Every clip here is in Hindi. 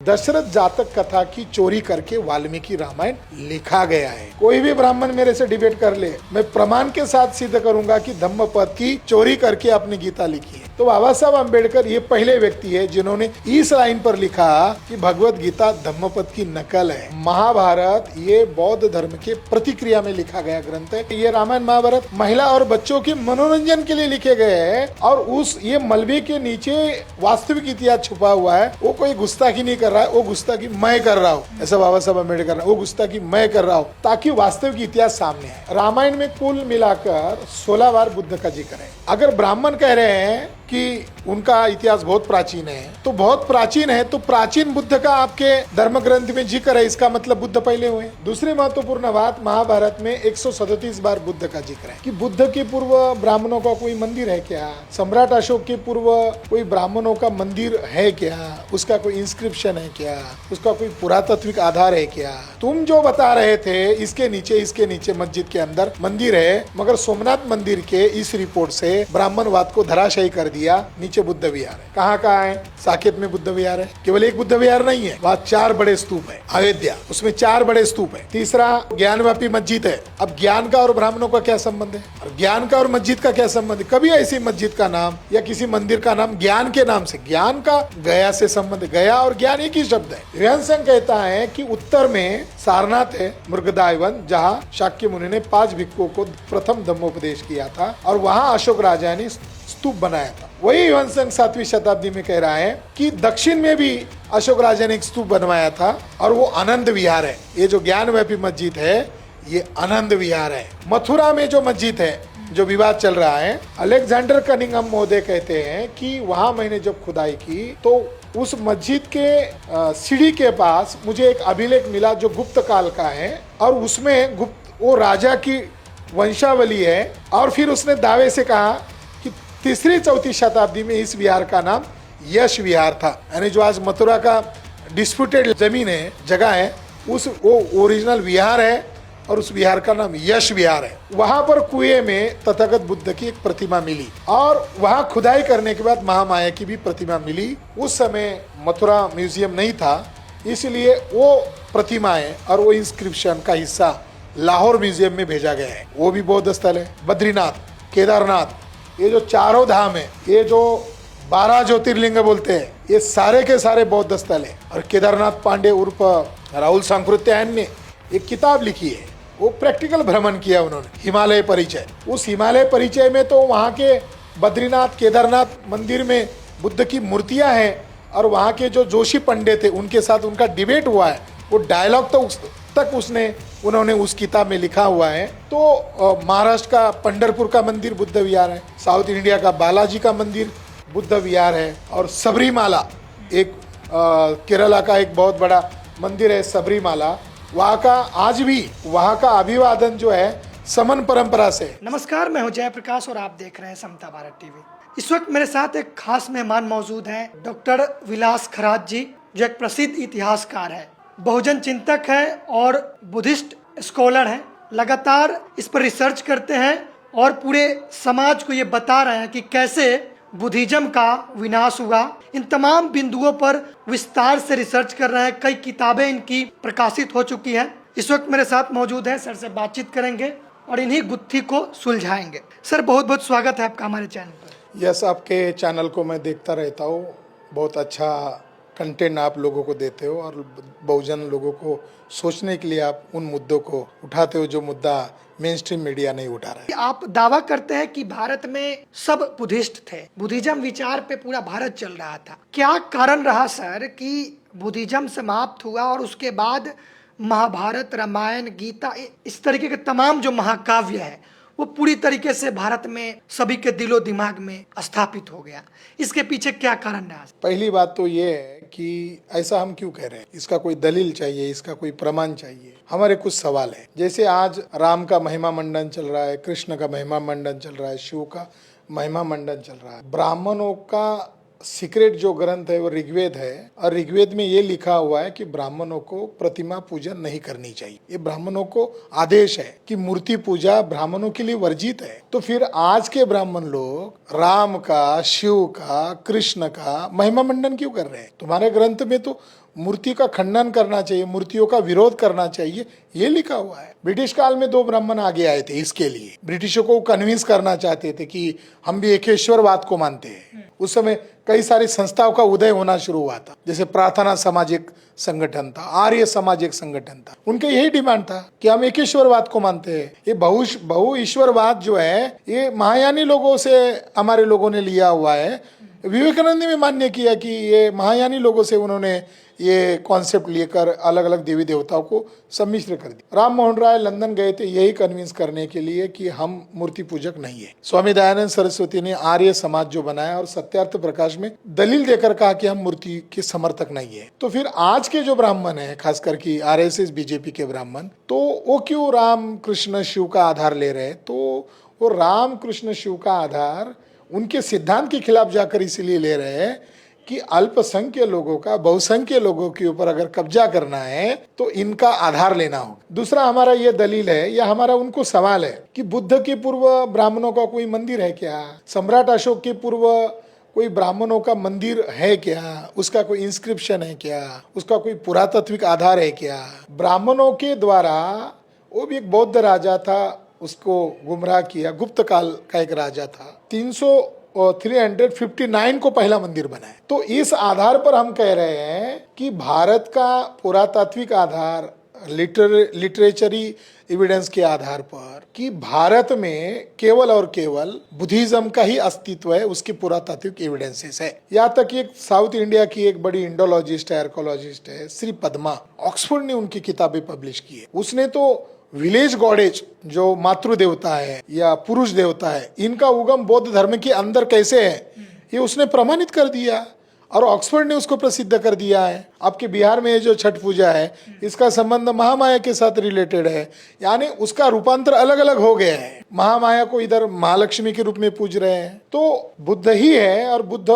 दशरथ जातक कथा की चोरी करके वाल्मीकि रामायण लिखा गया है। कोई भी ब्राह्मण मेरे से डिबेट कर ले, मैं प्रमाण के साथ सिद्ध करूंगा कि धम्मपद की चोरी करके अपनी गीता लिखी है। तो बाबा साहब अम्बेडकर ये पहले व्यक्ति है जिन्होंने इस लाइन पर लिखा कि भगवत गीता धम्मपद की नकल है। महाभारत ये बौद्ध धर्म के प्रतिक्रिया में लिखा गया ग्रंथ है। ये रामायण महाभारत महिला और बच्चों के मनोरंजन के लिए लिखे गए हैं और उस ये मलबे के नीचे वास्तविक इतिहास छुपा हुआ है। वो कोई गुस्ताखी नहीं कर रहा है, वो गुस्ताखी मैं कर रहा हूँ, ऐसा बाबा साहब अम्बेडकर, वो गुस्ताखी मैं कर रहा हूँ ताकि वास्तविक इतिहास सामने आए। रामायण में कुल मिलाकर 16 बार बुद्ध का जिक्र है। अगर ब्राह्मण कह रहे हैं कि उनका इतिहास बहुत प्राचीन है, तो बहुत प्राचीन है तो प्राचीन बुद्ध का आपके धर्म ग्रंथ में जिक्र है, इसका मतलब बुद्ध पहले हुए। दूसरी महत्वपूर्ण बात, महाभारत में 137 बार बुद्ध का जिक्र है कि बुद्ध के पूर्व ब्राह्मणों का कोई मंदिर है क्या, सम्राट अशोक के पूर्व कोई ब्राह्मणों का मंदिर है क्या, उसका कोई इंस्क्रिप्शन है क्या, उसका कोई पुरातात्विक आधार है क्या। तुम जो बता रहे थे इसके नीचे मस्जिद के अंदर मंदिर है, मगर सोमनाथ मंदिर के इस रिपोर्ट से ब्राह्मणवाद को धराशायी कर दिया। नीचे बुद्ध विहार है। कहाँ है? साकेत में बुद्ध विहार है। केवल एक बुद्ध विहार नहीं है, वहाँ 4 बड़े स्तूप है। अयोध्या, उसमें 4 बड़े स्तूप है। तीसरा ज्ञानवापी मस्जिद है। अब ज्ञान का और ब्राह्मणों का क्या संबंध है, और ज्ञान का और मस्जिद का क्या संबंध है? कभी ऐसी मस्जिद का नाम या किसी मंदिर का नाम ज्ञान के नाम से, ज्ञान का गया से संबंध, गया और ज्ञान एक ही शब्द है। ह्वेनसांग कहता है कि उत्तर में सारनाथ है, मृगदायवन, जहाँ शाक्य मुनि ने 5 भिक्षुओं को प्रथम धम्मोपदेश किया था और वहाँ अशोक राजा ने स्तूप बनाया था। वही ह्वेनसांग 7वीं शताब्दी में कह रहा है कि दक्षिण में भी अशोक राजा ने एक स्तूप बनवाया था और वो आनंद विहार है। ये जो ज्ञानवापी मस्जिद है ये आनंद विहार है। मथुरा में जो मस्जिद है, जो विवाद चल रहा है, अलेक्जेंडर कनिंघम महोदय कहते हैं कि वहां मैंने जब खुदाई की तो उस मस्जिद के सीढ़ी के पास मुझे एक अभिलेख मिला जो गुप्त काल का है और उसमें वो राजा की वंशावली है। और फिर उसने दावे से कहा कि 3री-4वीं शताब्दी में इस विहार का नाम यश विहार था, यानी जो आज मथुरा का डिस्प्यूटेड जमीन है, जगह है, वो ओरिजिनल विहार है और उस विहार का नाम यश विहार है। वहां पर कुएं में तथागत बुद्ध की एक प्रतिमा मिली और वहां खुदाई करने के बाद महामाया की भी प्रतिमा मिली। उस समय मथुरा म्यूजियम नहीं था, इसलिए वो प्रतिमाएं और वो इंस्क्रिप्शन का हिस्सा लाहौर म्यूजियम में भेजा गया है। वो भी बौद्ध स्थल है। बद्रीनाथ, केदारनाथ, ये जो 4 धाम है, ये जो 12 ज्योतिर्लिंग बोलते हैं, ये सारे के सारे बौद्ध स्थल है। और केदारनाथ पांडे उर्फ राहुल सांकृत्यायन ने एक किताब लिखी है, वो प्रैक्टिकल भ्रमण किया उन्होंने, हिमालय परिचय। उस हिमालय परिचय में तो वहाँ के बद्रीनाथ केदारनाथ मंदिर में बुद्ध की मूर्तियाँ हैं और वहाँ के जो जोशी पंडित थे उनके साथ उनका डिबेट हुआ है। वो डायलॉग तो उन्होंने उस किताब में लिखा हुआ है। तो महाराष्ट्र का पंढरपुर का मंदिर बुद्ध विहार है, साउथ इंडिया का बालाजी का मंदिर बुद्ध विहार है और सबरीमाला एक केरला का एक बहुत बड़ा मंदिर है सबरीमाला। वहाँ का आज भी वहाँ का अभिवादन जो है समन परंपरा से। नमस्कार, मैं हूं जयप्रकाश और आप देख रहे हैं समता भारत टीवी। इस वक्त मेरे साथ एक खास मेहमान मौजूद हैं, डॉक्टर विलास खरात जी, जो एक प्रसिद्ध इतिहासकार है, बहुजन चिंतक है और बुद्धिस्ट स्कॉलर हैं। लगातार इस पर रिसर्च करते हैं और पूरे समाज को ये बता रहे हैं कि कैसे बुद्धिज्म का विनाश हुआ। इन तमाम बिंदुओं पर विस्तार से रिसर्च कर रहे हैं। कई किताबें इनकी प्रकाशित हो चुकी हैं। इस वक्त मेरे साथ मौजूद हैं, सर से बातचीत करेंगे और इन्हीं गुत्थी को सुलझाएंगे। सर, बहुत बहुत स्वागत है आपका हमारे चैनल पर। यस, आपके चैनल को मैं देखता रहता हूँ, बहुत अच्छा कंटेंट आप लोगों को देते हो और बहुजन लोगों को सोचने के लिए आप उन मुद्दों को उठाते हो जो मुद्दा मेन स्ट्रीम मीडिया नहीं उठा रहा है। आप दावा करते हैं कि भारत में सब बुद्धिस्ट थे, बुद्धिज्म विचार पे पूरा भारत चल रहा था। क्या कारण रहा सर कि बुद्धिज्म समाप्त हुआ और उसके बाद महाभारत, रामायण, गीता, इस तरीके के तमाम जो महाकाव्य है वो पूरी तरीके से भारत में सभी के दिलो दिमाग में स्थापित हो गया? इसके पीछे क्या कारण रहा? पहली बात तो ये है कि ऐसा हम क्यों कह रहे हैं, इसका कोई दलील चाहिए, इसका कोई प्रमाण चाहिए। हमारे कुछ सवाल है, जैसे आज राम का महिमा मंडन चल रहा है, कृष्ण का महिमा मंडन चल रहा है, शिव का महिमा मंडन चल रहा है। ब्राह्मणों का सीक्रेट जो ग्रंथ है वो ऋग्वेद है और ऋग्वेद में ये लिखा हुआ है कि ब्राह्मणों को प्रतिमा पूजन नहीं करनी चाहिए। ये ब्राह्मणों को आदेश है कि मूर्ति पूजा ब्राह्मणों के लिए वर्जित है। तो फिर आज के ब्राह्मण लोग राम का, शिव का, कृष्ण का महिमा मंडन क्यों कर रहे हैं? तुम्हारे ग्रंथ में तो मूर्ति का खंडन करना चाहिए, मूर्तियों का विरोध करना चाहिए, ये लिखा हुआ है। ब्रिटिश काल में 2 ब्राह्मण आगे आए थे इसके लिए, ब्रिटिशों को कन्विंस करना चाहते थे कि हम भी एकेश्वरवाद को मानते हैं। उस समय कई सारी संस्थाओं का उदय होना शुरू हुआ था, जैसे प्रार्थना सामाजिक संगठन था, आर्य सामाजिक संगठन था। उनका यही डिमांड था कि हम एकेश्वरवाद को मानते हैं। ये बहु ईश्वरवाद जो है ये महायानी लोगों से हमारे लोगों ने लिया हुआ है। विवेकानंद ने भी मान्य किया कि ये महायानी लोगों से उन्होंने ये कॉन्सेप्ट लेकर अलग अलग देवी देवताओं को सम्मिश्र कर दिया। राम मोहन राय लंदन गए थे यही कन्विंस करने के लिए कि हम मूर्ति पूजक नहीं है। स्वामी दयानंद सरस्वती ने आर्य समाज जो बनाया और सत्यार्थ प्रकाश में दलील देकर कहा कि हम मूर्ति के समर्थक नहीं है। तो फिर आज के जो ब्राह्मण है, खासकर की आरएसएस बीजेपी के ब्राह्मण, तो वो क्यों राम कृष्ण शिव का आधार ले रहे हैं? तो वो राम कृष्ण शिव का आधार उनके सिद्धांत के खिलाफ जाकर इसलिए ले रहे हैं कि अल्पसंख्य लोगों का बहुसंख्य लोगों के ऊपर अगर कब्जा करना है तो इनका आधार लेना होगा। दूसरा हमारा ये दलील है या हमारा उनको सवाल है कि बुद्ध के पूर्व ब्राह्मणों का कोई मंदिर है क्या? सम्राट अशोक के पूर्व कोई ब्राह्मणों का मंदिर है क्या? उसका कोई इंस्क्रिप्शन है क्या? उसका कोई पुरातात्विक आधार है क्या? ब्राह्मणों के द्वारा, वो भी एक बौद्ध राजा था, उसको गुमराह किया, गुप्त काल का एक राजा था, 359 को पहला मंदिर बनाया। तो इस आधार पर हम कह रहे हैं कि भारत का पुरातात्विक आधार, लिटरेचरी एविडेंस के आधार पर कि भारत में केवल और केवल बुद्धिज्म का ही अस्तित्व है, उसकी पुरातात्विक एविडेंसेस है। यहाँ तक एक साउथ इंडिया की एक बड़ी इंडोलॉजिस्ट है, आर्कोलॉजिस्ट है, श्री पद्मा, ऑक्सफोर्ड ने उनकी किताबें पब्लिश की है। उसने तो विलेज गॉडेज जो मातृ देवता है या पुरुष देवता है, इनका उगम बौद्ध धर्म के अंदर कैसे है, ये उसने प्रमाणित कर दिया और ऑक्सफोर्ड ने उसको प्रसिद्ध कर दिया है। आपके बिहार में ये जो छठ पूजा है, इसका संबंध महामाया के साथ रिलेटेड है, यानी उसका रूपांतर अलग अलग हो गया है। महामाया को इधर महालक्ष्मी के रूप में पूज रहे हैं। तो बुद्ध ही है और बुद्ध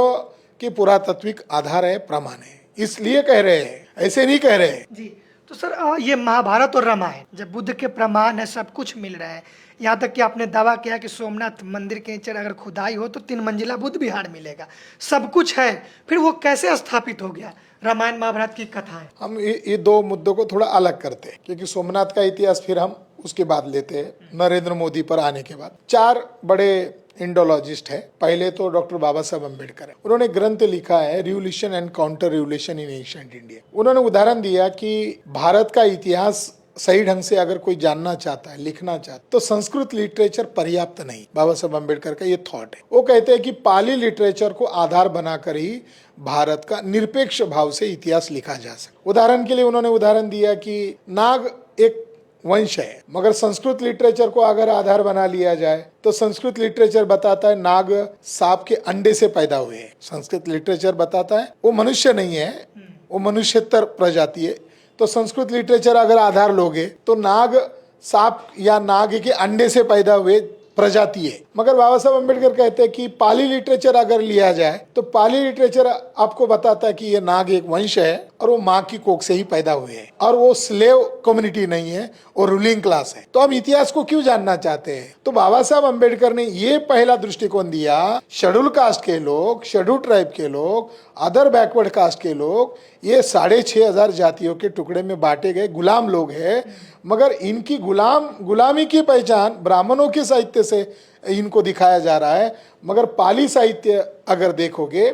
के पुरातात्विक आधार है, प्रमाण है, इसलिए कह रहे हैं, ऐसे नहीं कह रहे जी। तो सर ये महाभारत और रामायण जब बुद्ध के प्रमाण है, सब कुछ मिल रहा है, यहाँ तक कि आपने दावा किया कि सोमनाथ मंदिर के नीचे अगर खुदाई हो तो 3 मंजिला बुद्ध विहार मिलेगा, सब कुछ है, फिर वो कैसे स्थापित हो गया? रामायण महाभारत की कथा है। हम ये 2 मुद्दों को थोड़ा अलग करते हैं, क्योंकि सोमनाथ का इतिहास फिर हम उसके बाद लेते हैं, नरेंद्र मोदी पर आने के बाद। 4 बड़े इंडोलॉजिस्ट है। पहले तो डॉक्टर बाबा साहब अम्बेडकर है। उन्होंने ग्रंथ लिखा है revolution and counter revolution in ancient India. उन्होंने उदाहरण दिया कि भारत का इतिहास सही ढंग से अगर कोई जानना चाहता है, लिखना चाहता है, तो संस्कृत लिटरेचर पर्याप्त नहीं। बाबा साहब अम्बेडकर का ये थॉट है। वो कहते हैं कि पाली लिटरेचर को आधार बनाकर ही भारत का निरपेक्ष भाव से इतिहास लिखा जा सकता। उदाहरण के लिए उन्होंने उदाहरण दिया कि नाग एक वंश है, मगर संस्कृत लिटरेचर को अगर आधार बना लिया जाए तो संस्कृत लिटरेचर बताता है नाग सांप के अंडे से पैदा हुए हैं। संस्कृत लिटरेचर बताता है वो मनुष्य नहीं है, वो मनुष्यतर प्रजाति है। तो संस्कृत लिटरेचर अगर आधार लोगे तो नाग सांप या नाग के अंडे से पैदा हुए प्रजाति है। मगर बाबा साहब अम्बेडकर कहते हैं कि पाली लिटरेचर अगर लिया जाए तो पाली लिटरेचर आपको बताता है कि ये नाग एक वंश है और वो माँ की कोख से ही पैदा हुए हैं और वो स्लेव कम्युनिटी नहीं है, वो रूलिंग क्लास है। तो हम इतिहास को क्यों जानना चाहते हैं? तो बाबा साहब अम्बेडकर ने ये पहला दृष्टिकोण दिया, शेड्यूल कास्ट के लोग, शेड्यूल ट्राइब के लोग, अदर बैकवर्ड कास्ट के लोग, ये 6,500 जातियों के टुकड़े में बांटे गए गुलाम लोग हैं, मगर इनकी गुलामी की पहचान ब्राह्मणों के साहित्य से इनको दिखाया जा रहा है। मगर पाली साहित्य अगर देखोगे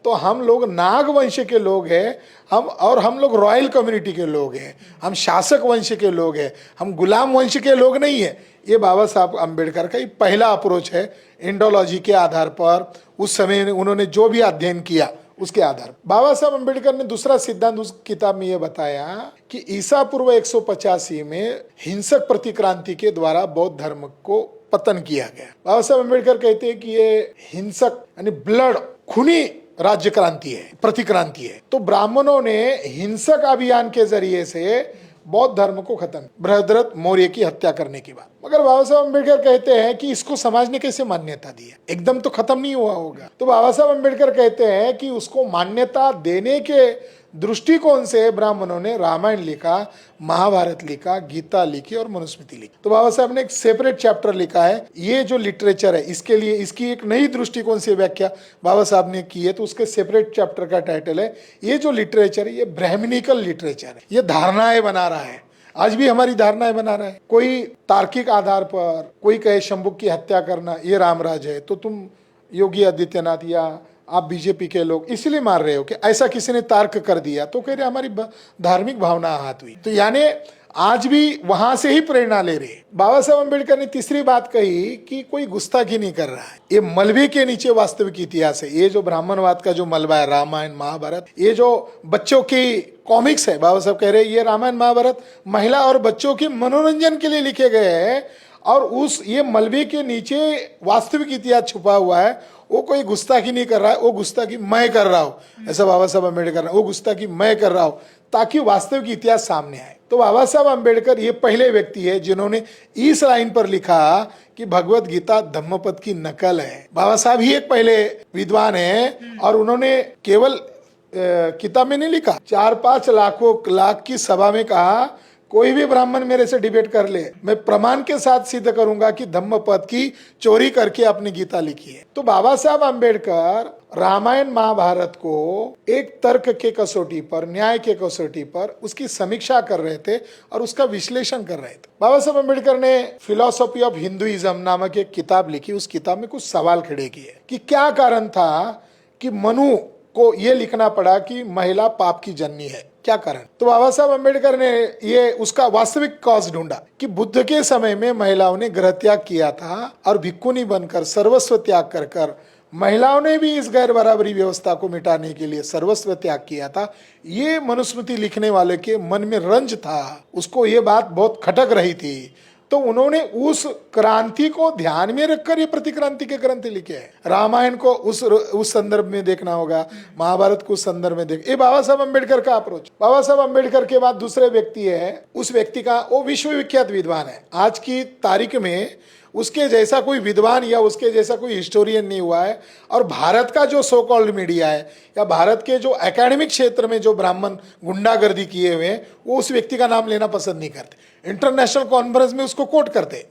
तो हम लोग नाग वंश के लोग हैं, हम लोग रॉयल कम्युनिटी के लोग हैं, हम शासक वंश के लोग हैं, हम गुलाम वंश के लोग नहीं है। ये बाबा साहब अम्बेडकर का पहला अप्रोच है इंडोलॉजी के आधार पर। उस समय उन्होंने जो भी अध्ययन किया उसके आधार। बाबा साहब अम्बेडकर ने दूसरा सिद्धांत उस किताब में यह बताया कि ईसा पूर्व 185 में हिंसक प्रतिक्रांति के द्वारा बौद्ध धर्म को पतन किया गया। बाबा साहब अम्बेडकर कहते हैं कि ये हिंसक यानी ब्लड खूनी राज्य क्रांति है, प्रतिक्रांति है। तो ब्राह्मणों ने हिंसक अभियान के जरिए से बौद्ध धर्म को खत्म, बृहद्रथ मौर्य की हत्या करने के बाद। मगर बाबा साहब अम्बेडकर कहते हैं कि इसको समाज ने कैसे मान्यता दी है, एकदम तो खत्म नहीं हुआ होगा। तो बाबा साहब अम्बेडकर कहते हैं कि उसको मान्यता देने के दृष्टिकोण से ब्राह्मणों ने रामायण लिखा, महाभारत लिखा, गीता लिखी और मनुस्मृति लिखी। तो बाबा साहब ने एक सेपरेट चैप्टर लिखा है। ये जो लिटरेचर है इसके लिए इसकी एक नई दृष्टिकोण से व्याख्या बाबा साहब ने की है। तो उसके सेपरेट चैप्टर का टाइटल है, ये जो लिटरेचर है ये ब्राह्मणिकल लिटरेचर है। ये धारणाएं बना रहा है, आज भी हमारी धारणाएं बना रहा है। कोई तार्किक आधार पर कोई कहे शंभुक की हत्या करना ये रामराज है, तो तुम योगी आदित्यनाथ या आप बीजेपी के लोग इसलिए मार रहे हो कि ऐसा किसी ने तर्क कर दिया, तो कह रहे हमारी धार्मिक भावना आहत हुई। तो यानी आज भी वहां से ही प्रेरणा ले रहे। बाबा साहब अम्बेडकर ने तीसरी बात कही कि कोई गुस्ताखी नहीं कर रहा है, ये मलबे के नीचे वास्तविक इतिहास है। ये जो ब्राह्मणवाद का जो मलबा है, रामायण महाभारत, ये जो बच्चों की कॉमिक्स है, बाबा साहब कह रहे हैं ये रामायण महाभारत महिला और बच्चों के मनोरंजन के लिए लिखे गए हैं, और उस ये मलबे के नीचे वास्तविक इतिहास छुपा हुआ है। वो कोई गुस्ताखी नहीं कर रहा है, वो गुस्ताखी मैं कर रहा हूं, ऐसा बाबा साहब अम्बेडकर, वो गुस्ताखी मैं कर रहा हूं ताकि वास्तविक इतिहास सामने आए। तो बाबा साहब अम्बेडकर ये पहले व्यक्ति है जिन्होंने इस लाइन पर लिखा कि भगवत गीता धम्मपद की नकल है। बाबा साहब ही एक पहले विद्वान है, और उन्होंने केवल किताब में नहीं लिखा, 4-5 लाख की सभा में कहा कोई भी ब्राह्मण मेरे से डिबेट कर ले, मैं प्रमाण के साथ सिद्ध करूंगा कि धम्मपद की चोरी करके अपनी गीता लिखी है। तो बाबा साहब अम्बेडकर रामायण महाभारत को एक तर्क के कसौटी पर, न्याय के कसौटी पर उसकी समीक्षा कर रहे थे और उसका विश्लेषण कर रहे थे। बाबा साहब अम्बेडकर ने फिलॉसफी ऑफ हिंदुइज्म नामक एक किताब लिखी। उस किताब में कुछ सवाल खड़े किए कि क्या कारण था कि मनु को यह लिखना पड़ा कि महिला पाप की जननी है, क्या कारण। तो बाबा साहब अम्बेडकर ने ये उसका वास्तविक कॉज ढूंढा कि बुद्ध के समय में महिलाओं ने गृह त्याग किया था और भिक्खुनी बनकर सर्वस्व त्याग कर कर महिलाओं ने भी इस गैर बराबरी व्यवस्था को मिटाने के लिए सर्वस्व त्याग किया था। ये मनुस्मृति लिखने वाले के मन में रंज था, उसको ये बात बहुत खटक रही थी। तो उन्होंने उस क्रांति को ध्यान में रखकर ये प्रतिक्रांति के ग्रंथ लिखे हैं। रामायण को उस संदर्भ में देखना होगा, महाभारत को उस संदर्भ में देख। ये बाबा साहब अम्बेडकर का अप्रोच। बाबा साहब अम्बेडकर के बाद दूसरे व्यक्ति है, उस व्यक्ति का वो विश्वविख्यात विद्वान है। आज की तारीख में उसके जैसा कोई विद्वान या उसके जैसा कोई हिस्टोरियन नहीं हुआ है। और भारत का जो सो कॉल्ड मीडिया है या भारत के जो एकेडमिक क्षेत्र में जो ब्राह्मण गुंडागर्दी किए हुए हैं, वो उस व्यक्ति का नाम लेना पसंद नहीं करते। इंटरनेशनल कॉन्फ्रेंस में उसको कोट करते,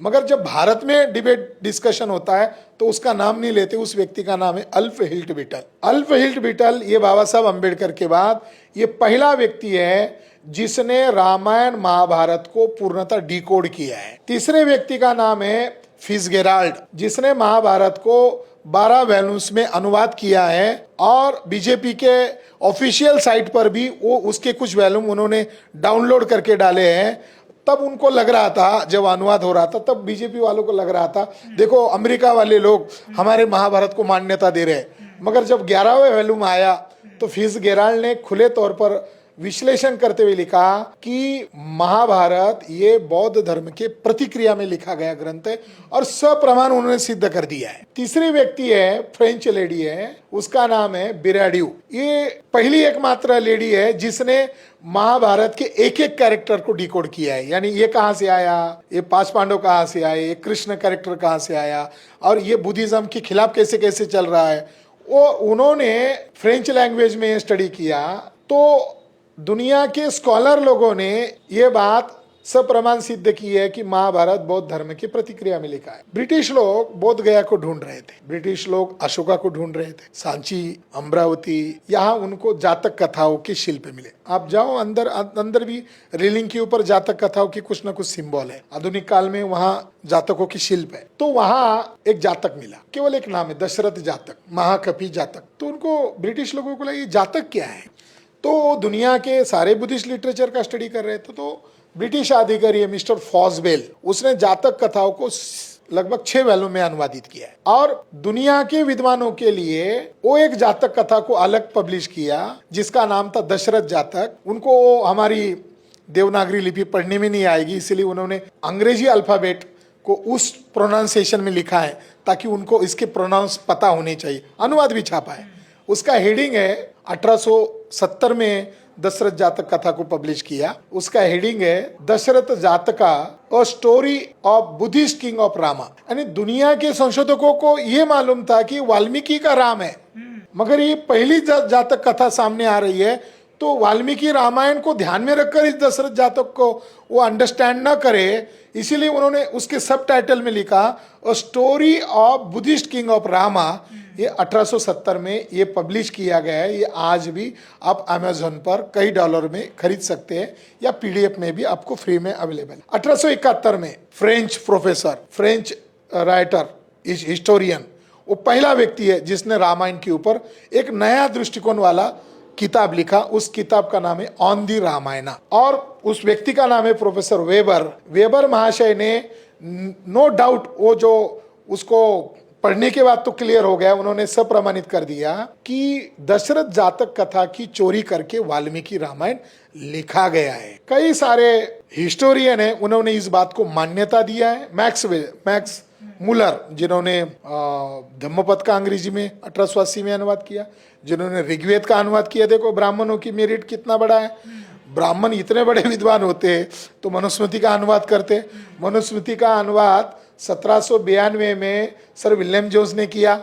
मगर जब भारत में डिबेट डिस्कशन होता है तो उसका नाम नहीं लेते। उस व्यक्ति का नाम है अल्फ हिल्ट बीटल। अल्फ हिल्ट बीटल ये बाबा साहब अम्बेडकर के बाद ये पहला व्यक्ति है जिसने रामायण महाभारत को पूर्णतः डिकोड किया है। तीसरे व्यक्ति का नाम है फिट्जगेराल्ड, जिसने महाभारत को 12 वॉल्यूम्स में अनुवाद किया है, और बीजेपी के ऑफिशियल साइट पर भी वो उसके कुछ वॉल्यूम उन्होंने डाउनलोड करके डाले हैं। तब उनको लग रहा था, जब अनुवाद हो रहा था तब बीजेपी वालों को लग रहा था देखो अमेरिका वाले लोग हमारे महाभारत को मान्यता दे रहे हैं। मगर जब 11वें वॉल्यूम आया तो फिट्जगेराल्ड ने खुले तौर पर विश्लेषण करते हुए लिखा कि महाभारत ये बौद्ध धर्म के प्रतिक्रिया में लिखा गया ग्रंथ है, और सप्रमाण उन्होंने सिद्ध कर दिया है। तीसरी व्यक्ति है, फ्रेंच लेडी है, उसका नाम है बिराड्यू। ये पहली एकमात्र लेडी है जिसने महाभारत के एक एक कैरेक्टर को डिकोड किया है। यानी ये कहाँ से आया, ये 5 पांडव कहाँ से आए, ये कृष्ण कैरेक्टर कहाँ से आया, और ये बुद्धिज्म के खिलाफ कैसे कैसे चल रहा है, वो उन्होंने फ्रेंच लैंग्वेज में स्टडी किया। तो दुनिया के स्कॉलर लोगों ने ये बात सप्रमाण सिद्ध की है कि महाभारत बौद्ध धर्म की प्रतिक्रिया में लिखा है। ब्रिटिश लोग बोध गया को ढूंढ रहे थे, ब्रिटिश लोग अशोका को ढूंढ रहे थे, सांची, अमरावती, यहाँ उनको जातक कथाओं के शिल्प मिले। आप जाओ अंदर भी रेलिंग के ऊपर जातक कथाओं की कुछ न कुछ सिंबल है। आधुनिक काल में वहाँ जातकों की शिल्प है। तो वहाँ एक जातक मिला, केवल एक नाम है, दशरथ जातक, महाकवि जातक। तो उनको ब्रिटिश लोगों को लगा ये जातक क्या है। तो दुनिया के सारे बुद्धिस्ट लिटरेचर का स्टडी कर रहे थे। तो ब्रिटिश अधिकारी मिस्टर फॉस्वेल, उसने जातक कथाओं को लगभग 6 वॉल्यूम में अनुवादित किया है, और दुनिया के विद्वानों के लिए वो एक जातक कथा को अलग पब्लिश किया जिसका नाम था दशरथ जातक। उनको हमारी देवनागरी लिपि पढ़ने में नहीं आएगी, इसलिए उन्होंने अंग्रेजी अल्फाबेट को उस प्रोनाउंसिएशन में लिखा है ताकि उनको इसके प्रोनाउंस पता होने चाहिए। अनुवाद भी छापा है। उसका हेडिंग है 1870 में दशरथ जातक कथा को पब्लिश किया। उसका हेडिंग है दशरथ जातका a story of Buddhist king of Rama. यानी दुनिया के संशोधकों को यह मालूम था कि वाल्मीकि का राम है, मगर ये पहली जातक कथा सामने आ रही है तो वाल्मीकि रामायण को ध्यान में रखकर इस दशरथ जातक को वो अंडरस्टैंड न करे, इसीलिए उन्होंने उसके सब टाइटल में लिखा a story of Buddhist king of Rama. ये 1870 में ये पब्लिश किया गया है। ये आज भी आप अमेजोन पर कई डॉलर में खरीद सकते हैं या पीडीएफ में भी आपको फ्री में अवेलेबल। 1871 में French professor, French writer, historian, वो पहला व्यक्ति है जिसने रामायण के ऊपर एक नया दृष्टिकोण वाला किताब लिखा। उस किताब का नाम है ऑन दी रामायणा और उस व्यक्ति का नाम है प्रोफेसर वेबर। वेबर महाशय ने नो डाउट वो जो उसको पढ़ने के बाद तो क्लियर हो गया, उन्होंने सब प्रमाणित कर दिया कि दशरथ जातक कथा की चोरी करके वाल्मीकि रामायण लिखा गया है। कई सारे हिस्टोरियन है, उन्होंने इस बात को मान्यता दिया है। मैक्स मुलर, जिन्होंने धम्मपद का अंग्रेजी में 1880 में अनुवाद किया, जिन्होंने ऋग्वेद का अनुवाद किया। देखो ब्राह्मणों की मेरिट कितना बड़ा है। ब्राह्मण इतने बड़े विद्वान होते तो मनुस्मृति का अनुवाद करते। मनुस्मृति का अनुवाद 1792 में सर विलियम जोन्स ने किया।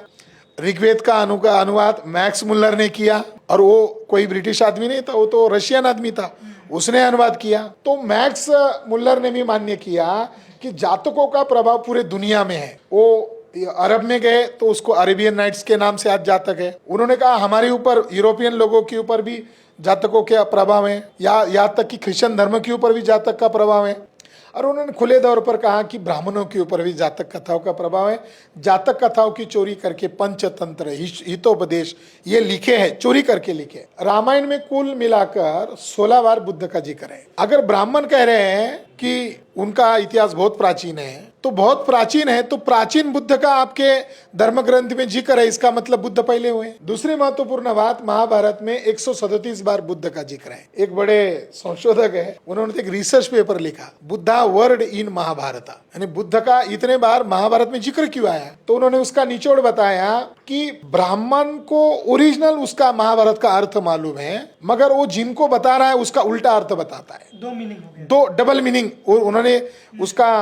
ऋग्वेद का अनुवाद मैक्स मुलर ने किया, और वो कोई ब्रिटिश आदमी नहीं था, वो तो रशियन आदमी था, उसने अनुवाद किया। तो मैक्स मुलर ने भी मान्य किया कि जातकों का प्रभाव पूरे दुनिया में है। वो अरब में गए तो उसको अरेबियन नाइट्स के नाम से आज जातक है। उन्होंने कहा हमारे ऊपर, यूरोपियन लोगों के ऊपर भी जातकों के प्रभाव है, या यहाँ तक कि क्रिश्चियन धर्म के ऊपर भी जातक का प्रभाव है। और उन्होंने खुले तौर पर कहा कि ब्राह्मणों के ऊपर भी जातक कथाओं का प्रभाव है। जातक कथाओं की चोरी करके पंचतंत्र, हितोपदेश ये लिखे हैं, चोरी करके लिखे। रामायण में कुल मिलाकर 16 बार बुद्ध का जिक्र है। अगर ब्राह्मण कह रहे हैं कि उनका इतिहास बहुत प्राचीन है, तो बहुत प्राचीन है तो प्राचीन बुद्ध का आपके धर्म ग्रंथ में जिक्र है, इसका मतलब बुद्ध पहले हुए। दूसरी महत्वपूर्ण बात, महाभारत में 137 बार बुद्ध का जिक्र है। एक बड़े संशोधक है, उन्होंने एक रिसर्च पेपर लिखा, बुद्धा वर्ड इन महाभारत, यानी बुद्ध का इतने बार महाभारत में जिक्र क्यों आया। तो उन्होंने उसका निचोड़ बताया कि ब्राह्मण को ओरिजिनल उसका महाभारत का अर्थ मालूम है, मगर वो जिनको बता रहा है उसका उल्टा अर्थ बताता है। दो मीनिंग हो गया, दो डबल मीनिंग। उन्होंने उसका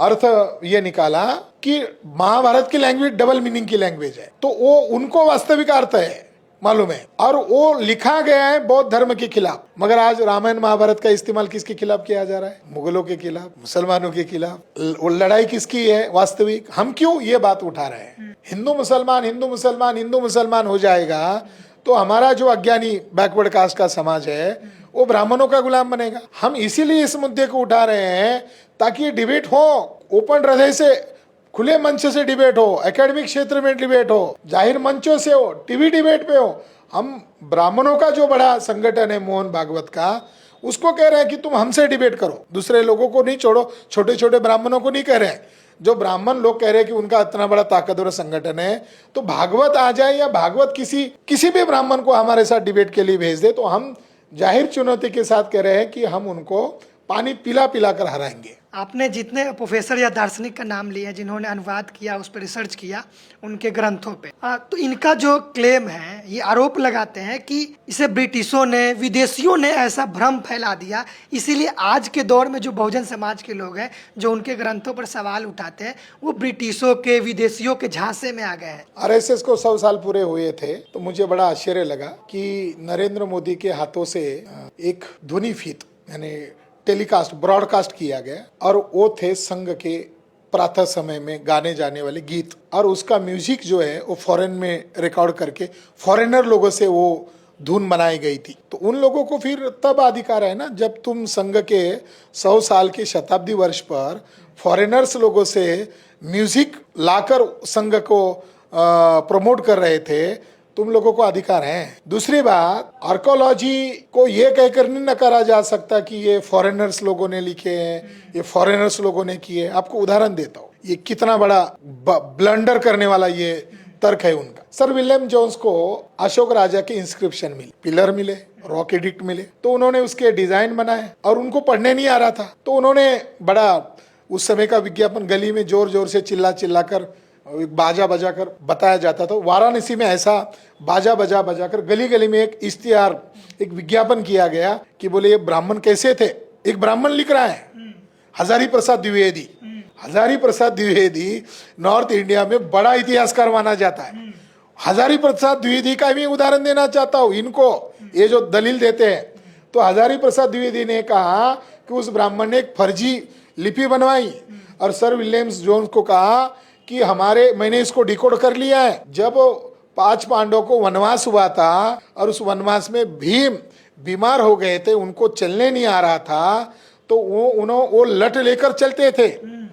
अर्थ ये निकाला कि महाभारत की लैंग्वेज डबल मीनिंग की लैंग्वेज है, तो वो उनको वास्तविक अर्थ है मालूम है, और वो लिखा गया है बौद्ध धर्म के खिलाफ। मगर आज रामायण महाभारत का इस्तेमाल किसके खिलाफ किया जा रहा है? मुगलों के खिलाफ, मुसलमानों के खिलाफ। वो लड़ाई किसकी है वास्तविक? हम क्यों ये बात उठा रहे हैं? हिंदू मुसलमान हिंदू मुसलमान हिंदू मुसलमान हो जाएगा तो हमारा जो अज्ञानी बैकवर्ड कास्ट का समाज है वो ब्राह्मणों का गुलाम बनेगा। हम इसीलिए इस मुद्दे को उठा रहे हैं ताकि ये डिबेट हो, ओपन हृदय से, खुले मंच से डिबेट हो, एकेडमिक क्षेत्र में डिबेट हो, जाहिर मंचों से हो, टीवी डिबेट पे हो। हम ब्राह्मणों का जो बड़ा संगठन है मोहन भागवत का, उसको कह रहे हैं कि तुम हमसे डिबेट करो, दूसरे लोगों को नहीं छोड़ो। छोटे छोटे ब्राह्मणों को नहीं कह रहे हैं। जो ब्राह्मण लोग कह रहे हैं कि उनका इतना बड़ा ताकतवर संगठन है, तो भागवत आ जाए या भागवत किसी भी ब्राह्मण को हमारे साथ डिबेट के लिए भेज दे, तो हम जाहिर चुनौती के साथ कह रहे हैं कि हम उनको पानी पिला पिला कर हराएंगे। आपने जितने प्रोफेसर या दार्शनिक का नाम लिया जिन्होंने अनुवाद किया, उस पर रिसर्च किया उनके ग्रंथों पे, तो इनका जो क्लेम है, ये आरोप लगाते हैं कि इसे ब्रिटिशों ने, विदेशियों ने ऐसा भ्रम फैला दिया, इसीलिए आज के दौर में जो बहुजन समाज के लोग हैं जो उनके ग्रंथों पर सवाल उठाते हैं, वो ब्रिटिशों के, विदेशियों के झांसे में आ गए हैं। आरएसएस को 100 साल पूरे हुए थे, तो मुझे बड़ा आश्चर्य लगा कि नरेंद्र मोदी के हाथों से एक ध्वनि फीत यानी टेलीकास्ट, ब्रॉडकास्ट किया गया, और वो थे संघ के प्रातः समय में गाने जाने वाले गीत, और उसका म्यूजिक जो है वो फॉरेन में रिकॉर्ड करके फॉरेनर लोगों से वो धुन बनाई गई थी। तो उन लोगों को फिर तब अधिकार है ना, जब तुम संघ के 100 साल के शताब्दी वर्ष पर फॉरेनर्स लोगों से म्यूजिक लाकर संघ को प्रमोट कर रहे थे, तुम लोगों को अधिकार है। दूसरी बात, आर्कोलॉजी को ये कहकर नहीं नकारा जा सकता कि ये फॉरेनर्स लोगों ने लिखे हैं, ये फॉरेनर्स लोगों ने किए। आपको उदाहरण देता हूँ, ये कितना बड़ा ब्लंडर करने वाला ये तर्क है उनका। सर विलियम जोन्स को अशोक राजा के इंस्क्रिप्शन मिले, पिलर मिले, रॉक एडिक्ट मिले, तो उन्होंने उसके डिजाइन बनाए, और उनको पढ़ने नहीं आ रहा था, तो उन्होंने बड़ा, उस समय का विज्ञापन गली में जोर जोर से चिल्ला कर, बाजा बजा कर बताया जाता था। वाराणसी में ऐसा बाजा बजा कर गली गली में एक इश्तिहार, एक विज्ञापन किया गया कि बोले ये ब्राह्मण कैसे थे। एक ब्राह्मण लिख रहा है, हजारी प्रसाद द्विवेदी। हजारी प्रसाद द्विवेदी नॉर्थ इंडिया में बड़ा इतिहासकार माना जाता है। हजारी प्रसाद द्विवेदी का भी उदाहरण देना चाहता हूं इनको, ये जो दलील देते हैं। तो हजारी प्रसाद द्विवेदी ने कहा कि उस ब्राह्मण ने एक फर्जी लिपि बनवाई और सर विलियम्स जोन्स को कहा कि मैंने इसको डिकोड कर लिया है। जब 5 पांडवों को वनवास हुआ था और उस वनवास में भीम बीमार हो गए थे, उनको चलने नहीं आ रहा था, तो वो लट लेकर चलते थे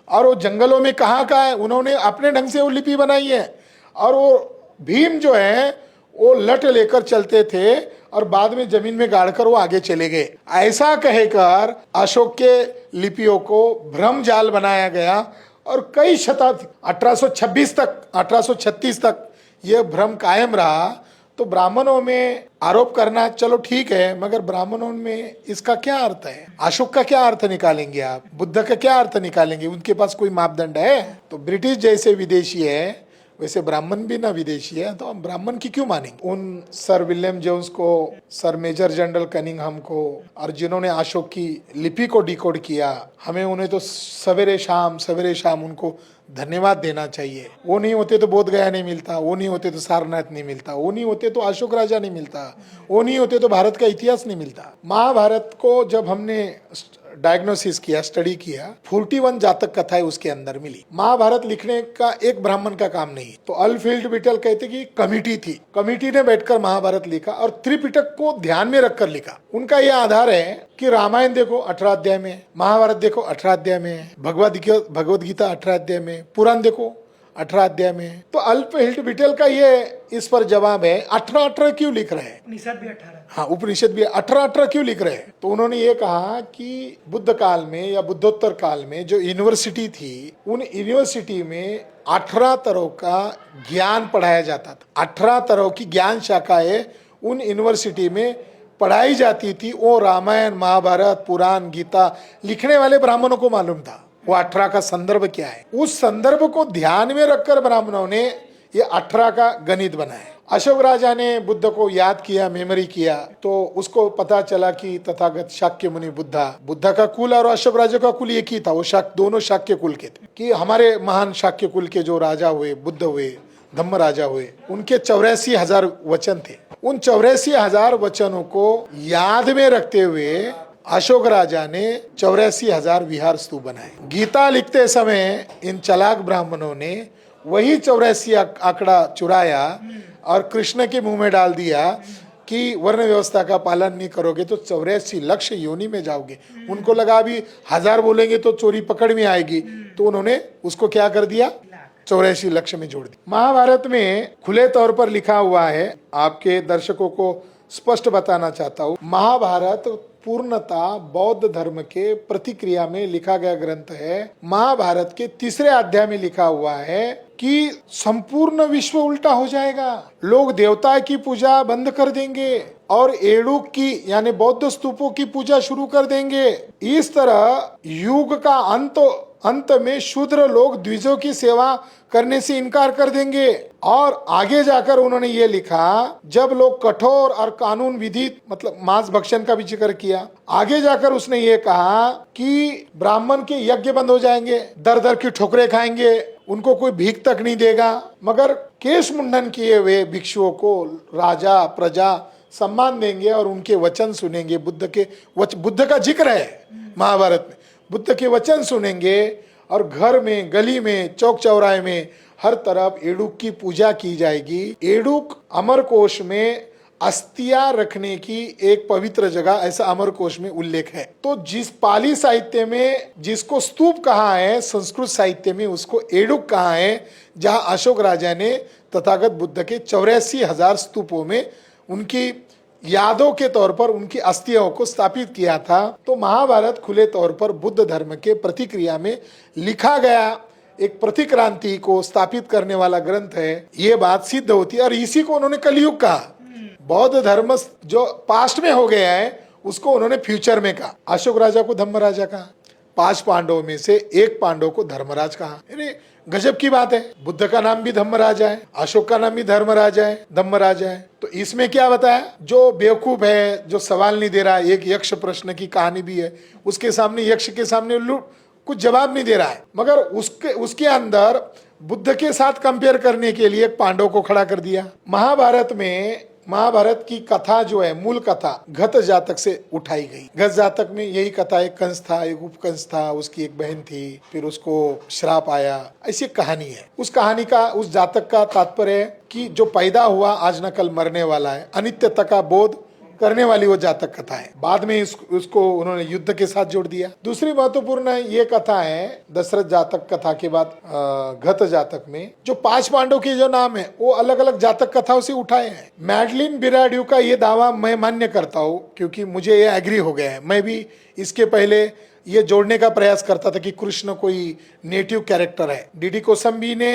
और वो जंगलों में कहाँ है, उन्होंने अपने ढंग से वो लिपि बनाई है। और वो भीम जो है वो लट लेकर चलते थे और बाद में जमीन में गाड़कर वो आगे चले गए। ऐसा कहकर अशोक के लिपियों को भ्रम जाल बनाया गया और कई शताब्दी 1836 तक यह भ्रम कायम रहा। तो ब्राह्मणों में आरोप करना चलो ठीक है, मगर ब्राह्मणों में इसका क्या अर्थ है? अशोक का क्या अर्थ निकालेंगे आप? बुद्ध का क्या अर्थ निकालेंगे? उनके पास कोई मापदंड है? तो ब्रिटिश जैसे विदेशी है, वैसे ब्राह्मण भी ना विदेशी है, तो हम ब्राह्मण की क्यों मानेंगे? उन सर विलियम जोन्स को, सर मेजर जनरल कनिंघम को, और जिन्होंने अशोक की लिपि को डिकोड किया, हमें उन्हें तो सवेरे शाम उनको धन्यवाद देना चाहिए। वो नहीं होते तो बोध गया नहीं मिलता, वो नहीं होते तो सारनाथ नहीं मिलता, वो नहीं होते तो अशोक राजा नहीं मिलता, वो नहीं होते तो भारत का इतिहास नहीं मिलता। महाभारत को जब हमने डायग्नोसिस किया, स्टडी किया, 41 जातक कथाएं उसके अंदर मिली। महाभारत लिखने का एक ब्राह्मण का काम नहीं। तो अल्फ्रेड बिटल कहते कि कमिटी थी, कमिटी ने बैठकर महाभारत लिखा और त्रिपिटक को ध्यान में रखकर लिखा। उनका यह आधार है कि रामायण देखो 18 अध्याय में, महाभारत देखो 18 अध्याय में, भगवद गीता 18 अध्याय में, पुराण देखो 18 अध्याय में। तो अल्फ्रेड बिटल का ये इस पर जवाब है 18 क्यों लिख रहे हैं? उपनिषद भी 18। हाँ, उपनिषद भी 18 क्यों लिख रहे हैं? तो उन्होंने ये कहा कि बुद्ध काल में या बुद्धोत्तर काल में जो यूनिवर्सिटी थी, उन यूनिवर्सिटी में 18 तरह का ज्ञान पढ़ाया जाता था। 18 तरह की ज्ञान शाखाएं उन यूनिवर्सिटी में पढ़ाई जाती थी। वो रामायण, महाभारत, पुराण, गीता लिखने वाले ब्राह्मणों को मालूम था वो 18 का संदर्भ क्या है। उस संदर्भ को ध्यान में रखकर ब्राह्मणों ने ये 18 का गणित बनाया। अशोक राजा ने बुद्ध को याद किया, मेमोरी किया, तो उसको पता चला कि तथागत शाक्य मुनि बुद्ध का कुल और अशोक राजा का कुल एक ही था। वो दोनों शाक्य कुल के थे। कि हमारे महान शाक्य कुल के जो राजा हुए, बुद्ध हुए, धम्म राजा हुए, उनके 84,000 वचन थे। उन 84,000 वचनों को याद में रखते हुए अशोक राजा ने 84,000 विहार स्तूप बनाए। गीता लिखते समय इन चालाक ब्राह्मणों ने वही 84 आंकड़ा चुराया और कृष्ण के मुंह में डाल दिया कि वर्ण व्यवस्था का पालन नहीं करोगे तो 84 लक्ष योनि में जाओगे। उनको लगा अभी 1000 बोलेंगे तो चोरी पकड़ में आएगी, तो उन्होंने उसको क्या कर दिया, 84 लक्ष में जोड़ दिया। महाभारत में खुले तौर पर लिखा हुआ है, आपके दर्शकों को स्पष्ट बताना चाहता हूँ, महाभारत पूर्णता बौद्ध धर्म के प्रतिक्रिया में लिखा गया ग्रंथ है। महाभारत के 3 अध्याय में लिखा हुआ है कि संपूर्ण विश्व उल्टा हो जाएगा, लोग देवता की पूजा बंद कर देंगे और एड़ुक की यानी बौद्ध स्तूपों की पूजा शुरू कर देंगे। इस तरह युग का अंत में शूद्र लोग द्विजों की सेवा करने से इनकार कर देंगे। और आगे जाकर उन्होंने ये लिखा, जब लोग कठोर और कानून विधित मतलब मांस भक्षण का भी जिक्र किया। आगे जाकर उसने ये कहा कि ब्राह्मण के यज्ञ बंद हो जाएंगे, दर दर की ठोकरें खाएंगे, उनको कोई भीख तक नहीं देगा, मगर केश मुंडन किए हुए भिक्षुओं को राजा प्रजा सम्मान देंगे और उनके वचन सुनेंगे। बुद्ध का जिक्र है महाभारत में, बुद्ध के वचन सुनेंगे और घर में, गली में, चौक चौराहे में हर तरफ एड़ुक की पूजा की जाएगी। एड़ुक अमरकोश में अस्थियां रखने की एक पवित्र जगह, ऐसा अमरकोश में उल्लेख है। तो जिस पाली साहित्य में जिसको स्तूप कहा है, संस्कृत साहित्य में उसको एड़ुक कहा है, जहां अशोक राजा ने तथागत बुद्ध के 84,000 स्तूपों में उनकी यादों के तौर पर उनकी अस्थियों को स्थापित किया था। तो महाभारत खुले तौर पर बुद्ध धर्म के प्रतिक्रिया में लिखा गया एक प्रतिक्रांति को स्थापित करने वाला ग्रंथ है। ये बात सिद्ध होती है और इसी को उन्होंने कलयुग कहा। बौद्ध धर्म जो पास्ट में हो गया है उसको उन्होंने फ्यूचर में कहा। अशोक राजा को धम्म राजा कहा, 5 पांडवों में से एक पांडव को धर्मराज कहा। गजब की बात है, बुद्ध का नाम भी धम्मराजा है, अशोक का नाम भी धर्मराजा है, धम्मराजा है। तो इसमें क्या बताया, जो बेवकूफ है, जो सवाल नहीं दे रहा, एक यक्ष प्रश्न की कहानी भी है, उसके सामने यक्ष के सामने कुछ जवाब नहीं दे रहा है, मगर उसके अंदर बुद्ध के साथ कंपेयर करने के लिए एक पांडव को खड़ा कर दिया। महाभारत की कथा जो है, मूल कथा घत जातक से उठाई गई। घत जातक में यही कथा, एक कंस था, एक उपकंस था, उसकी एक बहन थी, फिर उसको श्राप आया, ऐसी कहानी है। उस कहानी का, उस जातक का तात्पर्य है कि जो पैदा हुआ आज न कल मरने वाला है, अनित्यता का बोध करने वाली वो जातक कथा है। बाद में उसको उन्होंने युद्ध के साथ जोड़ दिया। दूसरी महत्वपूर्ण ये कथा है दशरथ जातक कथा के बाद घत जातक में जो 5 पांडव के जो नाम है वो अलग अलग जातक कथाओं से उठाए हैं। मैडलिन बिराड्यू का ये दावा मैं मान्य करता हूँ क्योंकि मुझे ये एग्री हो गया है। मैं भी इसके पहले ये जोड़ने का प्रयास करता था कि कृष्ण कोई नेटिव कैरेक्टर है। डीडी कोसंबी ने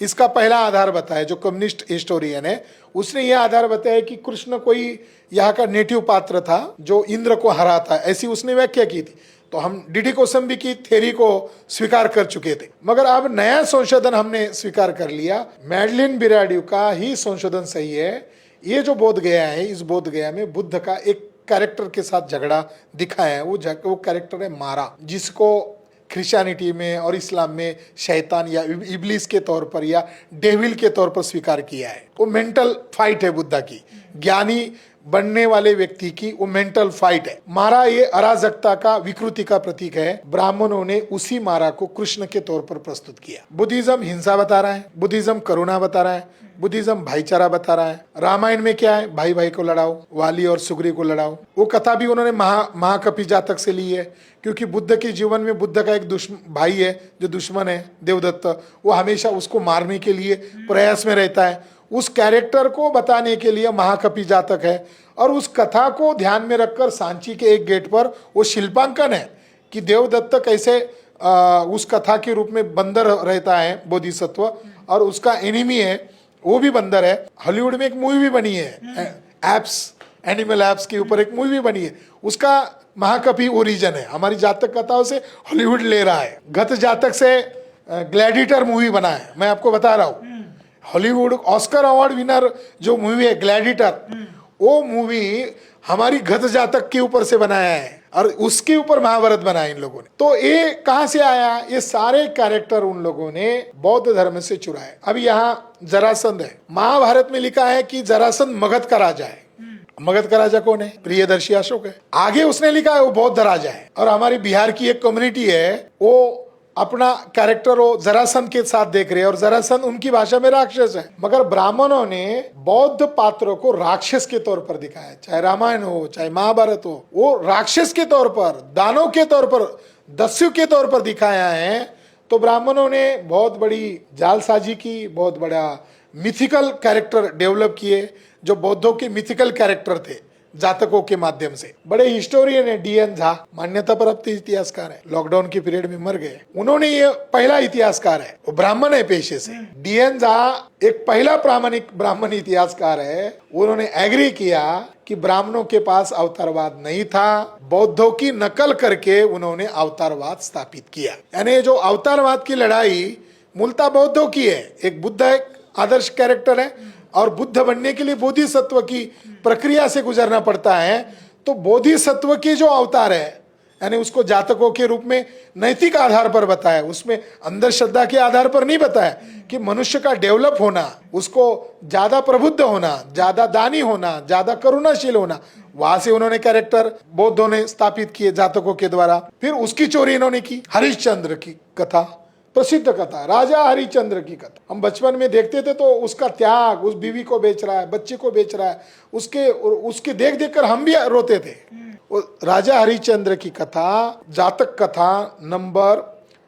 इसका पहला आधार बताया, जो कम्युनिस्ट हिस्टोरियन है उसने यह आधार बताया कि कृष्ण कोई यहाँ का नेटिव पात्र था जो इंद्र को हराता, ऐसी उसने व्याख्या की थी। तो हम डीडी कोसंबी की थ्योरी को स्वीकार कर चुके थे, मगर अब नया संशोधन हमने स्वीकार कर लिया। मैडलिन बिराड्यू का ही संशोधन सही है। ये जो बोध गया है, इस बोध गया में बुद्ध का एक कैरेक्टर के साथ झगड़ा दिखाया है। वो कैरेक्टर है मारा, जिसको क्रिश्चियनिटी में और इस्लाम में शैतान या इब्लिस के तौर पर या डेविल के तौर पर स्वीकार किया है। वो मेंटल फाइट है बुद्धा की, ज्ञानी बनने वाले व्यक्ति की वो मेंटल फाइट है। मारा ये अराजकता का, विकृति का प्रतीक है। ब्राह्मणों ने उसी मारा को कृष्ण के तौर पर प्रस्तुत किया। बुद्धिज्म हिंसा बता रहा है, बुद्धिज्म करुणा बता रहा है, बुद्धिज्म भाईचारा बता रहा है। रामायण में क्या है, भाई भाई को लड़ाओ, वाली और सुग्रीव को लड़ाओ। वो कथा भी उन्होंने महाकपि जातक से ली है, क्योंकि बुद्ध के जीवन में बुद्ध का एक भाई है जो दुश्मन है, देवदत्त। वो हमेशा उसको मारने के लिए प्रयास में रहता है। उस कैरेक्टर को बताने के लिए महाकपि जातक है। और उस कथा को ध्यान में रखकर सांची के एक गेट पर वो शिल्पांकन है कि देवदत्त कैसे उस कथा के रूप में बंदर रहता है बोधिसत्व, और उसका एनिमी है वो भी बंदर है। हॉलीवुड में एक मूवी भी बनी है, एप्स, एनिमल एप्स के ऊपर एक मूवी भी बनी है, उसका महाकपि ओरिजिन है। हमारी जातक कथाओं से हॉलीवुड ले रहा है। घत जातक से ग्लैडिएटर मूवी बना है, मैं आपको बता रहा हूँ। हॉलीवुड ऑस्कर अवार्ड विनर जो मूवी है ग्लैडिएटर, वो मूवी हमारी घत जातक के ऊपर से बनाया है और उसके ऊपर महाभारत बनाया इन लोगों ने। तो ये कहां से आया? ये सारे कैरेक्टर उन लोगों ने बौद्ध धर्म से चुराए। अब यहाँ जरासंध है, महाभारत में लिखा है कि जरासंध मगध का राजा है। मगध का राजा कौन है? प्रियदर्शी अशोक है। आगे उसने लिखा है वो बौद्ध राजा है। और हमारी बिहार की एक कम्युनिटी है, वो अपना कैरेक्टर वो जरासंध के साथ देख रहे हैं, और जरासंध उनकी भाषा में राक्षस है। मगर ब्राह्मणों ने बौद्ध पात्रों को राक्षस के तौर पर दिखाया, चाहे रामायण हो चाहे महाभारत हो, वो राक्षस के तौर पर, दानव के तौर पर, दस्यु के तौर पर दिखाया है। तो ब्राह्मणों ने बहुत बड़ी जालसाजी की, बहुत बड़ा मिथिकल कैरेक्टर डेवलप किए जो बौद्धों के मिथिकल कैरेक्टर थे जातकों के माध्यम से। बड़े हिस्टोरियन है डीएन झा, मान्यता प्राप्त इतिहासकार है, लॉकडाउन के पीरियड में मर गए। उन्होंने ये पहला इतिहासकार है, वो ब्राह्मण है पेशे से। डीएन झा एक पहला प्रामाणिक ब्राह्मण इतिहासकार है। उन्होंने एग्री किया कि ब्राह्मणों के पास अवतारवाद नहीं था, बौद्धों की नकल करके उन्होंने अवतारवाद स्थापित किया। यानी जो अवतारवाद की लड़ाई मूलतः बौद्धों की है। एक बुद्ध एक आदर्श कैरेक्टर है, और बुद्ध बनने के लिए बोधिसत्व की प्रक्रिया से गुजरना पड़ता है। तो बोधिसत्व की जो अवतार है, यानी उसको जातकों के रूप में नैतिक आधार पर बताया, उसमें अंधश्रद्धा के आधार पर नहीं बताया कि मनुष्य का डेवलप होना, उसको ज्यादा प्रबुद्ध होना, ज्यादा दानी होना, ज्यादा करुणाशील होना। वहां से उन्होंने कैरेक्टर बौद्धों ने स्थापित किए जातकों के द्वारा। फिर उसकी चोरी इन्होंने की। हरिश्चंद्र की कथा, प्रसिद्ध कथा, राजा हरिश्चंद्र की कथा हम बचपन में देखते थे। तो उसका त्याग, उस बीवी को बेच रहा है, बच्चे को बेच रहा है, उसके देख देख कर हम भी रोते थे। राजा हरिश्चंद्र की कथा जातक कथा नंबर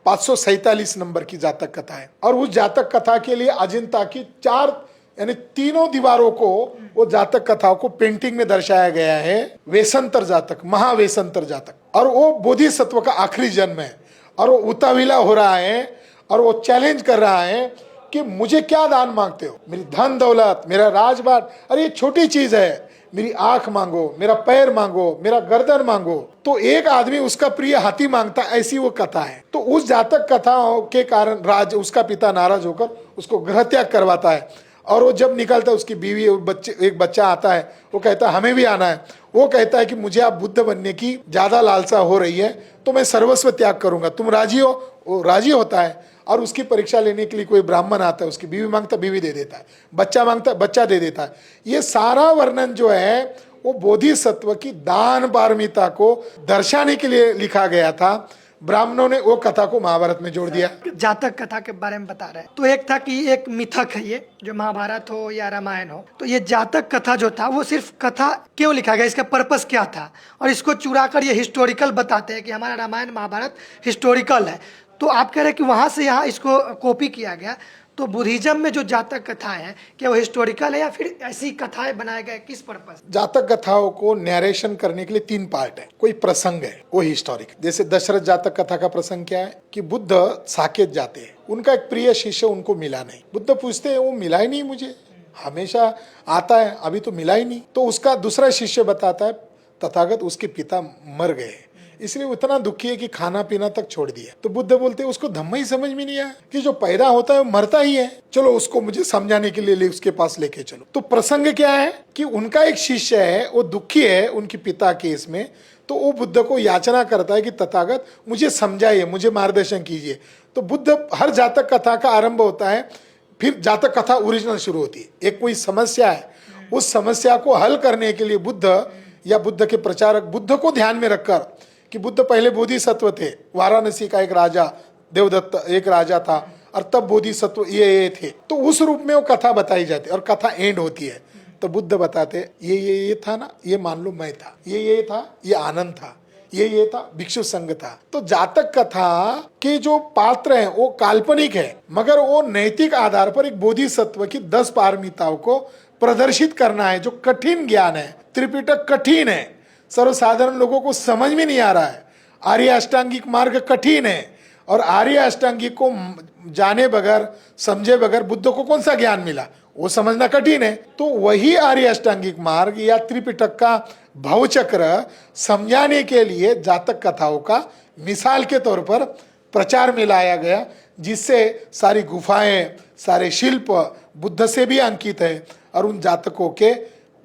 547 नंबर की जातक कथा है। और उस जातक कथा के लिए अजिंता की 4 यानी तीनों दीवारों को वो जातक कथाओं को पेंटिंग में दर्शाया गया है। वेसंतर जातक, महावेसंतर जातक, और वो बोधिसत्व का आखिरी जन्म है। और वो उताविला हो रहा है और वो चैलेंज कर रहा है कि मुझे क्या दान मांगते हो, मेरी धन दौलत, मेरा राजपाट, अरे ये छोटी चीज है, मेरी आंख मांगो, मेरा पैर मांगो, मेरा गर्दन मांगो। तो एक आदमी उसका प्रिय हाथी मांगता, ऐसी वो कथा है। तो उस जातक कथाओं के कारण उसका पिता नाराज होकर उसको गृह त्याग करवाता है। और वो जब निकलता है, उसकी बीवी और एक बच्चा आता है, वो कहता है हमें भी आना है। वो कहता है कि मुझे आप बुद्ध बनने की ज्यादा लालसा हो रही है, तो मैं सर्वस्व त्याग करूंगा, तुम राजी हो? वो राजी होता है। और उसकी परीक्षा लेने के लिए कोई ब्राह्मण आता है, उसकी बीवी मांगता बीवी दे देता है, बच्चा मांगता बच्चा दे देता है। ये सारा वर्णन जो है वो बोधिसत्व की दान पारमिता को दर्शाने के लिए लिखा गया था। ब्राह्मणों ने वो कथा को महाभारत में जोड़ दिया। जातक कथा के बारे में बता रहे हैं, तो एक था कि एक मिथक है, ये जो महाभारत हो या रामायण हो, तो ये जातक कथा जो था वो सिर्फ कथा क्यों लिखा गया, इसका पर्पस क्या था, और इसको चुरा कर ये हिस्टोरिकल बताते हैं कि हमारा रामायण महाभारत हिस्टोरिकल है। तो आप कह रहे हैं कि वहां से यहाँ इसको कॉपी किया गया। तो बुद्धिज्म में जो जातक कथाएं हैं क्या वो हिस्टोरिकल है या फिर ऐसी कथाएं बनाए गए, किस पर्पस? जातक कथाओं को नरेशन करने के लिए 3 पार्ट है। कोई प्रसंग है वो हिस्टोरिक, जैसे दशरथ जातक कथा का प्रसंग क्या है कि बुद्ध साकेत जाते हैं, उनका एक प्रिय शिष्य उनको मिला नहीं। बुद्ध पूछते हैं वो मिला ही नहीं मुझे, हमेशा आता है, अभी तो मिला ही नहीं। तो उसका दूसरा शिष्य बताता है तथागत उसके पिता मर गए, इसलिए उतना दुखी है कि खाना पीना तक छोड़ दिया। तो बुद्ध बोलते हैं उसको धम्म ही समझ में नहीं आया कि जो पैदा होता है वो मरता ही है, चलो उसको मुझे समझाने के लिए उसके पास लेके चलो। तो प्रसंग क्या है कि उनका एक शिष्य है, वो दुखी है उनके पिता के इसमें, तो वो बुद्ध को याचना करता है कि तथागत मुझे समझाइए, मुझे मार्गदर्शन कीजिए। तो बुद्ध, हर जातक कथा का आरंभ होता है, फिर जातक कथा ओरिजिनल शुरू होती है। एक कोई समस्या है, उस समस्या को हल करने के लिए बुद्ध या बुद्ध के प्रचारक बुद्ध को ध्यान में रखकर, कि बुद्ध पहले बोधिसत्व थे, वाराणसी का एक राजा देवदत्त एक राजा था, और तब बोधिसत्व ये थे, तो उस रूप में वो कथा बताई जाती है और कथा एंड होती है। तो बुद्ध बताते ये था ना, ये मान लो मैं था, ये था, ये आनंद था, ये था भिक्षु संघ था। तो जातक कथा के जो पात्र हैं वो काल्पनिक है, मगर वो नैतिक आधार पर एक बोधिसत्व की 10 पारमिताओं को प्रदर्शित करना है, जो कठिन ज्ञान है। त्रिपिटक कठिन है, सर्वसाधारण लोगों को समझ में नहीं आ रहा है। आर्य अष्टांगिक मार्ग कठिन है, और आर्य अष्टांगिक को जाने बगैर, समझे बगैर बुद्ध को कौन सा ज्ञान मिला, वो समझना कठिन है। तो वही आर्य अष्टांगिक मार्ग या त्रिपिटक का भवचक्र समझाने के लिए जातक कथाओं का मिसाल के तौर पर प्रचार में लाया गया, जिससे सारी गुफाएं, सारे शिल्प बुद्ध से भी अंकित है और उन जातकों के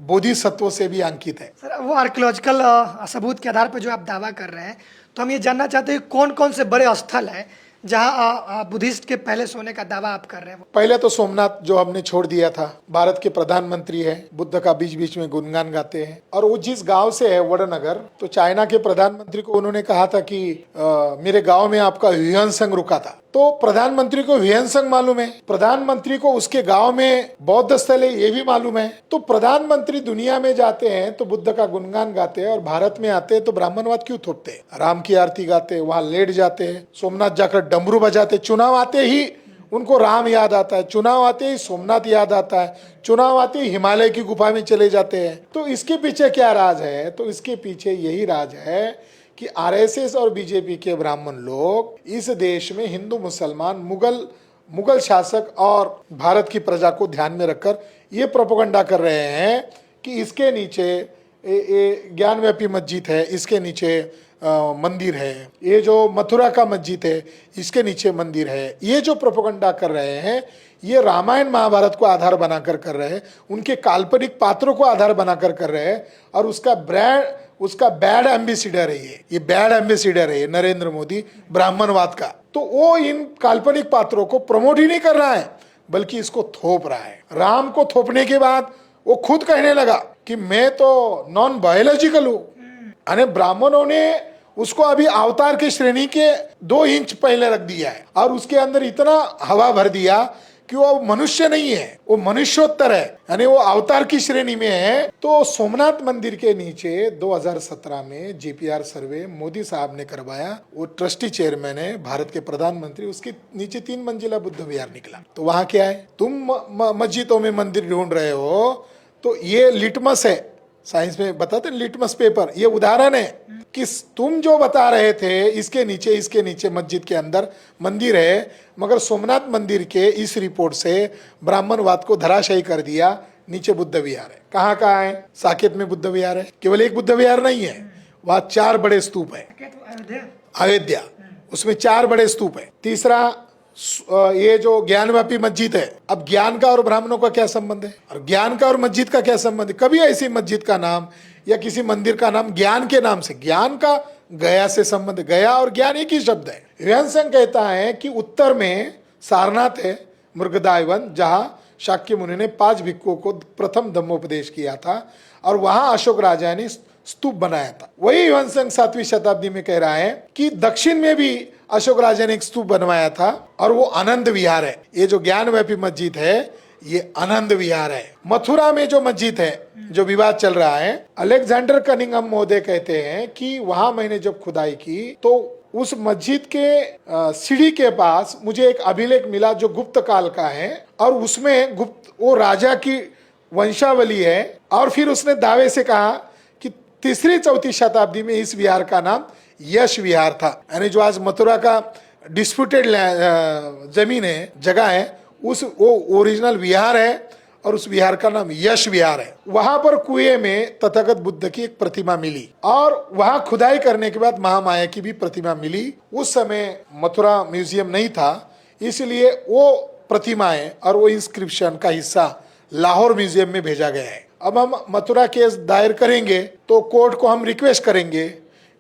बोधिसत्वों से भी अंकित है। सर, वो आर्कियोलॉजिकल सबूत के आधार पर जो आप दावा कर रहे हैं, तो हम ये जानना चाहते हैं कौन कौन से बड़े स्थल हैं जहां बुद्धिस्ट के पहले सोने का दावा आप कर रहे हैं? पहले तो सोमनाथ जो हमने छोड़ दिया था, भारत के प्रधानमंत्री है, बुद्ध का बीच बीच में गुणगान गाते हैं। और वो जिस गांव से है वड़नगर, तो चाइना के प्रधानमंत्री को उन्होंने कहा था कि मेरे गांव में आपका ह्यूएनसांग रुका था। तो प्रधानमंत्री को ह्यूएनसांग मालूम है, प्रधानमंत्री को उसके गांव में बौद्ध स्थल है ये भी मालूम है। तो प्रधानमंत्री दुनिया में जाते हैं तो बुद्ध का गुणगान गाते हैं, और भारत में आते हैं तो ब्राह्मणवाद क्यों थोपते हैं? राम की आरती गाते हैं, वहां लेट जाते हैं, सोमनाथ जाकर डमरू बजाते। चुनाव आते ही उनको राम याद आता है, चुनाव आते ही सोमनाथ याद आता है, चुनाव आते ही हिमालय की गुफा में चले जाते हैं। तो इसके पीछे क्या राज है? तो इसके पीछे यही राज है कि आरएसएस और बीजेपी के ब्राह्मण लोग इस देश में हिंदू, मुसलमान, मुगल शासक और भारत की प्रजा को ध्यान में रखकर ये प्रोपेगेंडा कर रहे हैं कि इसके नीचे ज्ञानव्यापी मस्जिद है, इसके नीचे मंदिर है, ये जो मथुरा का मस्जिद है इसके नीचे मंदिर है। ये जो प्रोपेगेंडा कर रहे हैं ये रामायण महाभारत को आधार बनाकर कर रहे हैं, उनके काल्पनिक पात्रों को आधार बनाकर कर रहे हैं, और उसका बैड एम्बेसिडर है ये बैड एम्बेसिडर है नरेंद्र मोदी ब्राह्मणवाद का। तो वो इन काल्पनिक पात्रों को प्रमोट ही नहीं कर रहा है, बल्कि इसको थोप रहा है। राम को थोपने के बाद वो खुद कहने लगा कि मैं तो नॉन बायोलॉजिकल हूं, यानी ब्राह्मणों ने उसको अभी अवतार की श्रेणी के 2 इंच पहले रख दिया है, और उसके अंदर इतना हवा भर दिया कि वो मनुष्य नहीं है, वो मनुष्योत्तर है, यानी वो अवतार की श्रेणी में है। तो सोमनाथ मंदिर के नीचे 2017 में जीपीआर सर्वे मोदी साहब ने करवाया, वो ट्रस्टी चेयरमैन है, भारत के प्रधानमंत्री, उसके नीचे 3 मंजिला बुद्ध विहार निकला। तो वहां क्या है? तुम मस्जिदों में मंदिर ढूंढ रहे हो, तो ये लिटमस है, साइंस में बताते हैं लिटमस पेपर, ये उदाहरण है कि तुम जो बता रहे थे इसके नीचे मस्जिद के अंदर मंदिर है, मगर सोमनाथ मंदिर के इस रिपोर्ट से ब्राह्मणवाद को धराशायी कर दिया। नीचे बुद्ध विहार है, कहाँ है? साकेत में बुद्ध विहार है, केवल एक बुद्ध विहार नहीं है, वहां 4 बड़े स्तूप है। अयोध्या, उसमें 4 बड़े स्तूप है। तीसरा ये जो ज्ञानव्यापी मस्जिद है, अब ज्ञान का और ब्राह्मणों का क्या संबंध है, और ज्ञान का और मस्जिद का क्या संबंध है? कभी ऐसी मस्जिद का नाम या किसी मंदिर का नाम ज्ञान के नाम से, ज्ञान का गया से संबंध, गया और ज्ञान एक ही शब्द है, ह्वेनसेंग कहता है कि उत्तर में सारनाथ है, मृगदायवन, जहां शाक्य मुनि ने 5 भिक्षुओं को प्रथम धम्मोपदेश किया था और वहां अशोक राजा ने स्तूप बनाया था। वही ह्वेनसेंग 7वीं शताब्दी में कह रहा है कि दक्षिण में भी अशोक राजा ने एक स्तूप बनवाया था और वो आनंद विहार है। ये जो ज्ञानव्यापी मस्जिद है ये आनंद विहार है। मथुरा में जो मस्जिद है, जो विवाद चल रहा है, अलेक्जेंडर कनिंघम महोदय कहते हैं कि वहां मैंने जब खुदाई की तो उस मस्जिद के सीढ़ी के पास मुझे एक अभिलेख मिला जो गुप्त काल का है और उसमें गुप्त वो राजा की वंशावली है। और फिर उसने दावे से कहा कि 3री-4वीं शताब्दी में इस विहार का नाम यश विहार था। यानी जो आज मथुरा का डिस्प्यूटेड जमीन है, जगह है, उस वो ओरिजिनल विहार है और उस विहार का नाम यश विहार है। वहां पर कुएं में तथागत बुद्ध की एक प्रतिमा मिली और वहां खुदाई करने के बाद महामाया की भी प्रतिमा मिली। उस समय मथुरा म्यूजियम नहीं था, इसलिए वो प्रतिमाएं और वो इंस्क्रिप्शन का हिस्सा लाहौर म्यूजियम में भेजा गया है। अब हम मथुरा केस दायर करेंगे तो कोर्ट को हम रिक्वेस्ट करेंगे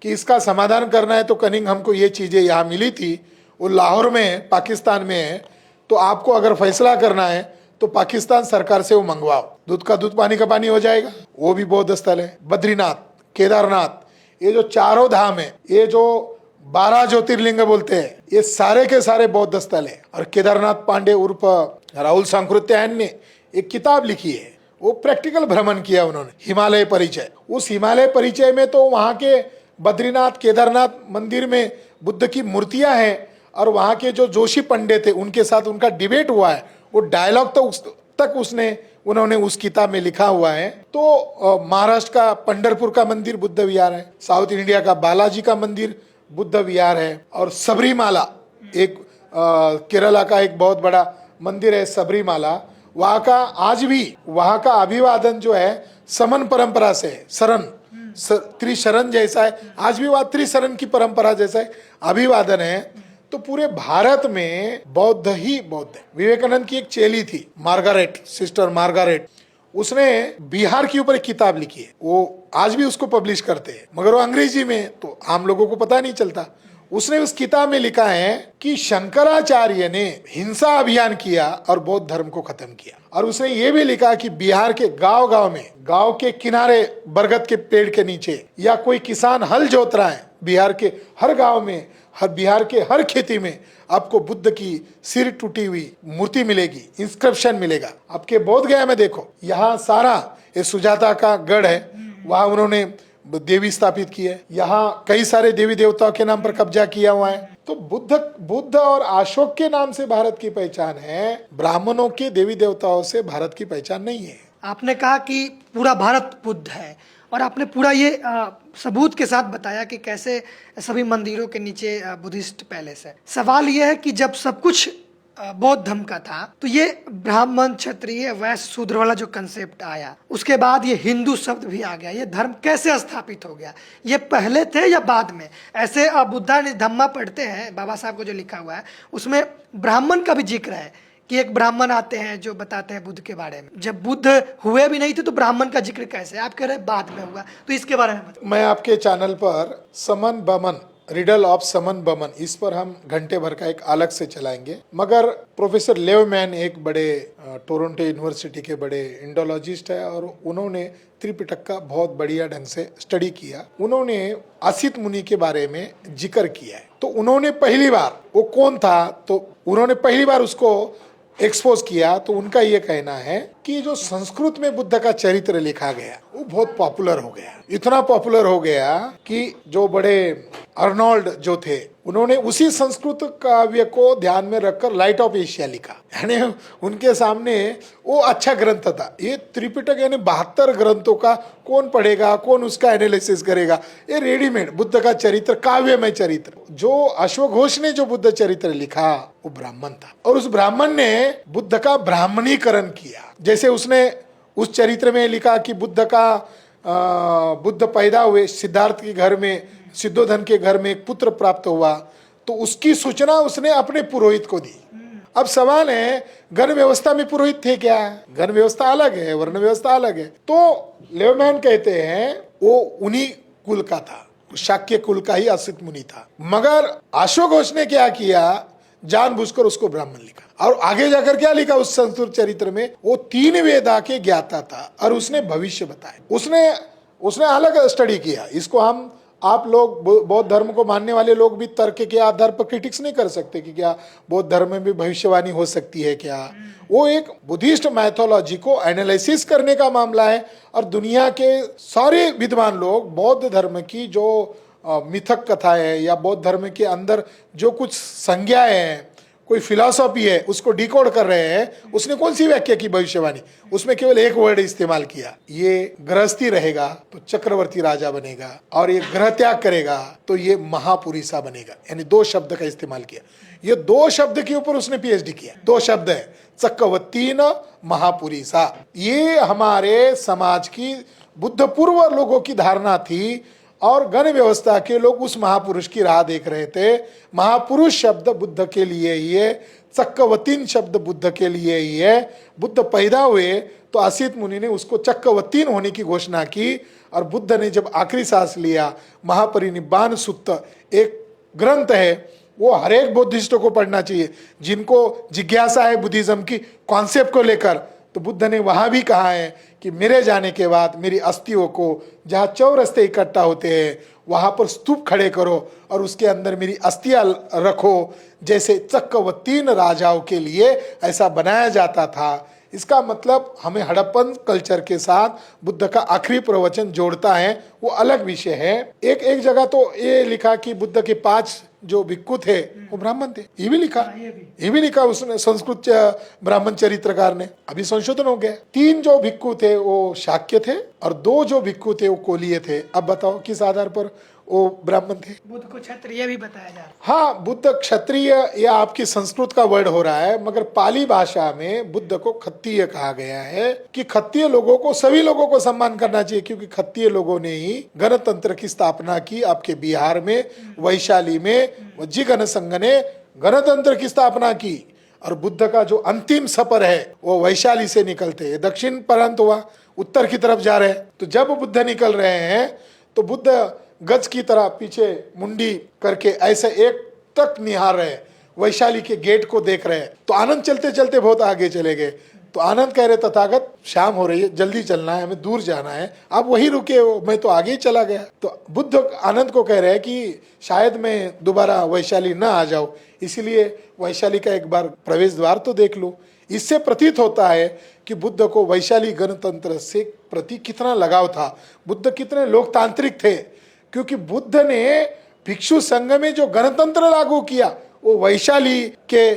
कि इसका समाधान करना है तो कनिंग हमको ये चीजें यहाँ मिली थी, वो लाहौर में पाकिस्तान में है, तो आपको अगर फैसला करना है तो पाकिस्तान सरकार से वो मंगवाओ। दूध का दूध पानी का पानी हो जाएगा। वो भी बौद्ध स्थल है। बद्रीनाथ, केदारनाथ, ये जो चारों धाम है, ये जो 12 ज्योतिर्लिंग बोलते हैं, ये सारे के सारे बौद्ध स्थल है। और केदारनाथ पांडे उर्फ राहुल सांकृत्यायन ने एक किताब लिखी है, वो प्रैक्टिकल भ्रमण किया उन्होंने, हिमालय परिचय। उस हिमालय परिचय में तो वहाँ के बद्रीनाथ केदारनाथ मंदिर में बुद्ध की मूर्तियां हैं और वहाँ के जो जोशी पंडित थे उनके साथ उनका डिबेट हुआ है। वो डायलॉग तक उन्होंने उस किताब में लिखा हुआ है। तो महाराष्ट्र का पंढरपुर का मंदिर बुद्ध विहार है, साउथ इंडिया का बालाजी का मंदिर बुद्ध विहार है और सबरीमाला एक केरला का एक बहुत बड़ा मंदिर है सबरीमाला। वहाँ का आज भी वहाँ का अभिवादन जो है समन परंपरा से है, शरण त्रिशरण जैसा है। आज भी वहाँ त्रिशरण की परंपरा जैसा है अभिवादन है। तो पूरे भारत में बौद्ध ही बौद्ध है। विवेकानंद की एक चेली थी मार्गारेट, सिस्टर मार्गारेट, उसने बिहार के ऊपर एक किताब लिखी है, वो आज भी उसको पब्लिश करते हैं मगर वो अंग्रेजी में, तो आम लोगों को पता नहीं चलता। उसने उस किताब में लिखा है कि शंकराचार्य ने हिंसा अभियान किया और बौद्ध धर्म को खत्म किया। और उसने ये भी लिखा कि बिहार के गांव-गांव में, गांव के किनारे बरगद के पेड़ के नीचे, या कोई किसान हल जोत रहा है, बिहार के हर गांव में, हर बिहार के हर खेती में आपको बुद्ध की सिर टूटी हुई मूर्ति मिलेगी, इंस्क्रिप्शन मिलेगा। आपके बोध गया में देखो, यहाँ सारा ये सुजाता का गढ़ है, वहां उन्होंने देवी स्थापित की है। यहाँ कई सारे देवी देवताओं के नाम पर कब्जा किया हुआ है। तो बुद्ध और अशोक के नाम से भारत की पहचान है, ब्राह्मणों के देवी देवताओं से भारत की पहचान नहीं है। आपने कहा कि पूरा भारत बुद्ध है और आपने पूरा ये सबूत के साथ बताया कि कैसे सभी मंदिरों के नीचे बुद्धिस्ट पैलेस है। सवाल यह है कि जब सब कुछ बौद्ध धर्म का था तो ये ब्राह्मण, क्षत्रिय, वैश्य, शूद्र वाला जो कंसेप्ट आया, उसके बाद ये हिंदू शब्द भी आ गया। ये धर्म कैसे स्थापित हो गया? ये पहले थे या बाद में? ऐसे बुद्धा ने धम्मा पढ़ते हैं, बाबा साहब को जो लिखा हुआ है उसमें ब्राह्मण का भी जिक्र है कि एक ब्राह्मण आते हैं जो बताते हैं बुद्ध के बारे में। जब बुद्ध हुए भी नहीं थे तो ब्राह्मण का जिक्र कैसे? आप कह रहे हैं बाद में हुआ, तो इसके बारे में बताइए। मैं आपके चैनल पर समन बमन, रिडल ऑफ समन बमन, इस पर हम घंटे भर का एक अलग से चलाएंगे। मगर प्रोफेसर लेवमैन एक बड़े टोरंटो यूनिवर्सिटी के बड़े इंडोलॉजिस्ट है और उन्होंने त्रिपिटक का बहुत बढ़िया ढंग से स्टडी किया। उन्होंने असित मुनि के बारे में जिक्र किया है। तो उन्होंने पहली बार, वो कौन था, तो उन्होंने पहली बार उसको एक्सपोज किया। तो उनका ये कहना है कि जो संस्कृत में बुद्ध का चरित्र लिखा गया वो बहुत पॉपुलर हो गया, इतना पॉपुलर हो गया कि जो बड़े अर्नोल्ड जो थे उन्होंने उसी संस्कृत काव्य को ध्यान में रखकर लाइट ऑफ एशिया लिखा। यानी उनके सामने वो अच्छा ग्रंथ था। ये त्रिपिटक यानी 72 ग्रंथों का कौन पढ़ेगा, कौन उसका एनालिसिस करेगा? ये रेडीमेड बुद्ध का चरित्र, काव्यमय चरित्र। जो अश्वघोष ने जो बुद्ध चरित्र लिखा वो ब्राह्मण था और उस ब्राह्मण ने बुद्ध का ब्राह्मणीकरण किया। जैसे उसने उस चरित्र में लिखा कि बुद्ध पैदा हुए, सिद्धार्थ के घर में, सिद्धोधन के घर में एक पुत्र प्राप्त हुआ, तो उसकी सूचना उसने अपने पुरोहित को दी। अब सवाल है, गण व्यवस्था में पुरोहित थे क्या? गण व्यवस्था अलग है, वर्ण व्यवस्था अलग है। तो लेवमैन कहते हैं वो उन्हीं कुल का था, शाक्य कुल का ही असित मुनि था। मगर अशोक घोष ने क्या किया, जानबूझकर उसको ब्राह्मण लिखा और आगे जाकर क्या लिखा उस संस्कृत चरित्र में, वो 3 वेदा के ज्ञाता था और उसने भविष्य बताया। उसने अलग स्टडी किया। इसको हम आप लोग बौद्ध धर्म को मानने वाले लोग भी तर्क के आधार पर क्रिटिक्स नहीं कर सकते कि क्या बौद्ध धर्म में भी भविष्यवाणी हो सकती है क्या। वो एक बुद्धिस्ट मैथोलॉजी को एनालिसिस करने का मामला है और दुनिया के सारे विद्वान लोग बौद्ध धर्म की जो मिथक कथाएं है या बौद्ध धर्म के अंदर जो कुछ संज्ञाएं हैं, कोई फिलॉसफी है, उसको डिकोड कर रहे हैं। उसने कौन सी व्याख्या की भविष्यवाणी, उसमें केवल एक वर्ड इस्तेमाल किया, ये गृहस्थी रहेगा तो चक्रवर्ती राजा बनेगा और ये ग्रह त्याग करेगा तो ये महापुरुषा बनेगा, यानी 2 शब्द का इस्तेमाल किया। ये 2 शब्द के ऊपर उसने पीएचडी किया। 2 शब्द है, चक्रवर्तीन महापुरुषा। ये हमारे समाज की बुद्ध पूर्व लोगों की धारणा थी और गण व्यवस्था के लोग उस महापुरुष की राह देख रहे थे। महापुरुष शब्द बुद्ध के लिए ही है, चक्रवतीन शब्द बुद्ध के लिए ही है। बुद्ध पैदा हुए तो असित मुनि ने उसको चक्रवतीन होने की घोषणा की और बुद्ध ने जब आखिरी सांस लिया, महापरिनिब्बाण सुत्त एक ग्रंथ है, वो हर एक बुद्धिस्ट को पढ़ना चाहिए जिनको जिज्ञासा है बुद्धिज्म की कॉन्सेप्ट को लेकर। तो बुद्ध ने वहां भी कहा है कि मेरे जाने के बाद मेरी अस्थियों को जहाँ चौरस्ते इकट्ठा होते हैं वहां पर स्तूप खड़े करो और उसके अंदर मेरी अस्थियां रखो, जैसे चक्रवर्तीन राजाओं के लिए ऐसा बनाया जाता था। इसका मतलब हमें हड़प्पन कल्चर के साथ बुद्ध का आखिरी प्रवचन जोड़ता है, वो अलग विषय है। एक जगह तो ये लिखा कि बुद्ध के 5 जो भिक्खु थे वो ब्राह्मण थे, ये भी लिखा उसने संस्कृत ब्राह्मण चरित्रकार ने। अभी संशोधन हो गया। 3 जो भिक्खु थे वो शाक्य थे और 2 जो भिक्खु थे वो कोलीय थे। अब बताओ किस आधार पर वो ब्राह्मण थे? बुद्ध को क्षत्रिय भी बताया जा रहा है। हाँ, बुद्ध क्षत्रिय या आपकी संस्कृत का वर्ड हो रहा है, मगर पाली भाषा में बुद्ध को खत्तीय कहा गया है कि खत्तीय लोगों को, सभी लोगों को सम्मान करना चाहिए, क्योंकि खत्तीय लोगों ने ही गणतंत्र की स्थापना की। आपके बिहार में वैशाली में वज्जी गण संघ ने गणतंत्र की स्थापना की और बुद्ध का जो अंतिम सफर है वो वैशाली से निकलते हैं, दक्षिण प्रांत हुआ, उत्तर की तरफ जा रहे हैं। तो जब बुद्ध निकल रहे हैं तो बुद्ध गज की तरह पीछे मुंडी करके ऐसे एक तक निहार रहे, वैशाली के गेट को देख रहे हैं। तो आनंद चलते चलते बहुत आगे चले गए। तो आनंद कह रहे तथागत शाम हो रही है, जल्दी चलना है, हमें दूर जाना है, आप वहीं रुके हो, मैं तो आगे ही चला गया। तो बुद्ध आनंद को कह रहे हैं कि शायद मैं दोबारा वैशाली ना आ जाऊं, इसीलिए वैशाली का एक बार प्रवेश द्वार तो देख लो। इससे प्रतीत होता है कि बुद्ध को वैशाली गणतंत्र से प्रति कितना लगाव था, बुद्ध कितने लोकतांत्रिक थे, क्योंकि बुद्ध ने भिक्षु संघ में जो गणतंत्र लागू किया वो वैशाली के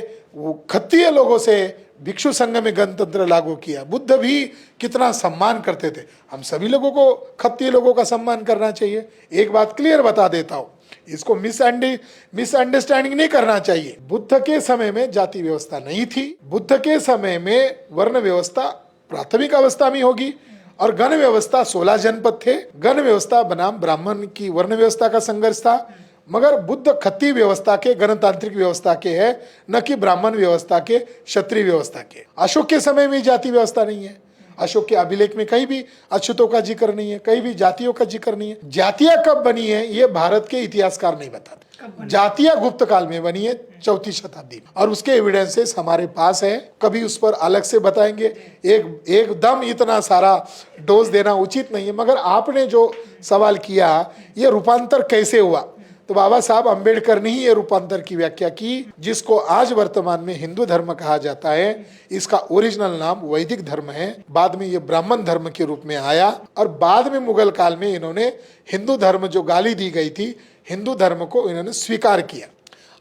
खत्तीय लोगों से भिक्षु संघ में गणतंत्र लागू किया। बुद्ध भी कितना सम्मान करते थे। हम सभी लोगों को खत्तीय लोगों का सम्मान करना चाहिए। एक बात क्लियर बता देता हूं, इसको मिसअंडरस्टैंडिंग नहीं करना चाहिए। बुद्ध के समय में जाति व्यवस्था नहीं थी। बुद्ध के समय में वर्ण व्यवस्था प्राथमिक अवस्था में होगी और गण व्यवस्था 16 जनपद थे। गण व्यवस्था बनाम ब्राह्मण की वर्ण व्यवस्था का संघर्ष था, मगर बुद्ध खत्ती व्यवस्था के, गणतांत्रिक व्यवस्था के है, न कि ब्राह्मण व्यवस्था के, क्षत्रिय व्यवस्था के। अशोक के समय में जाति व्यवस्था नहीं है। अशोक के अभिलेख में कहीं भी अछूतों का जिक्र नहीं है, कहीं भी जातियों का जिक्र नहीं है। जातियां कब बनी है ये भारत के इतिहासकार नहीं बताते। जातियां गुप्त काल में बनी है, 4वीं शताब्दी में, और उसके एविडेंसेस हमारे पास है। कभी उस पर अलग से बताएंगे। एकदम इतना सारा डोज देना उचित नहीं है। मगर आपने जो सवाल किया, ये रूपांतर कैसे हुआ, तो बाबा साहब अम्बेडकर ने ही ये रूपांतर की व्याख्या की, जिसको आज वर्तमान में हिंदू धर्म कहा जाता है। इसका ओरिजिनल नाम वैदिक धर्म है। बाद में ये ब्राह्मण धर्म के रूप में आया और बाद में मुगल काल में इन्होंने हिंदू धर्म जो गाली दी गई थी, हिंदू धर्म को इन्होंने स्वीकार किया।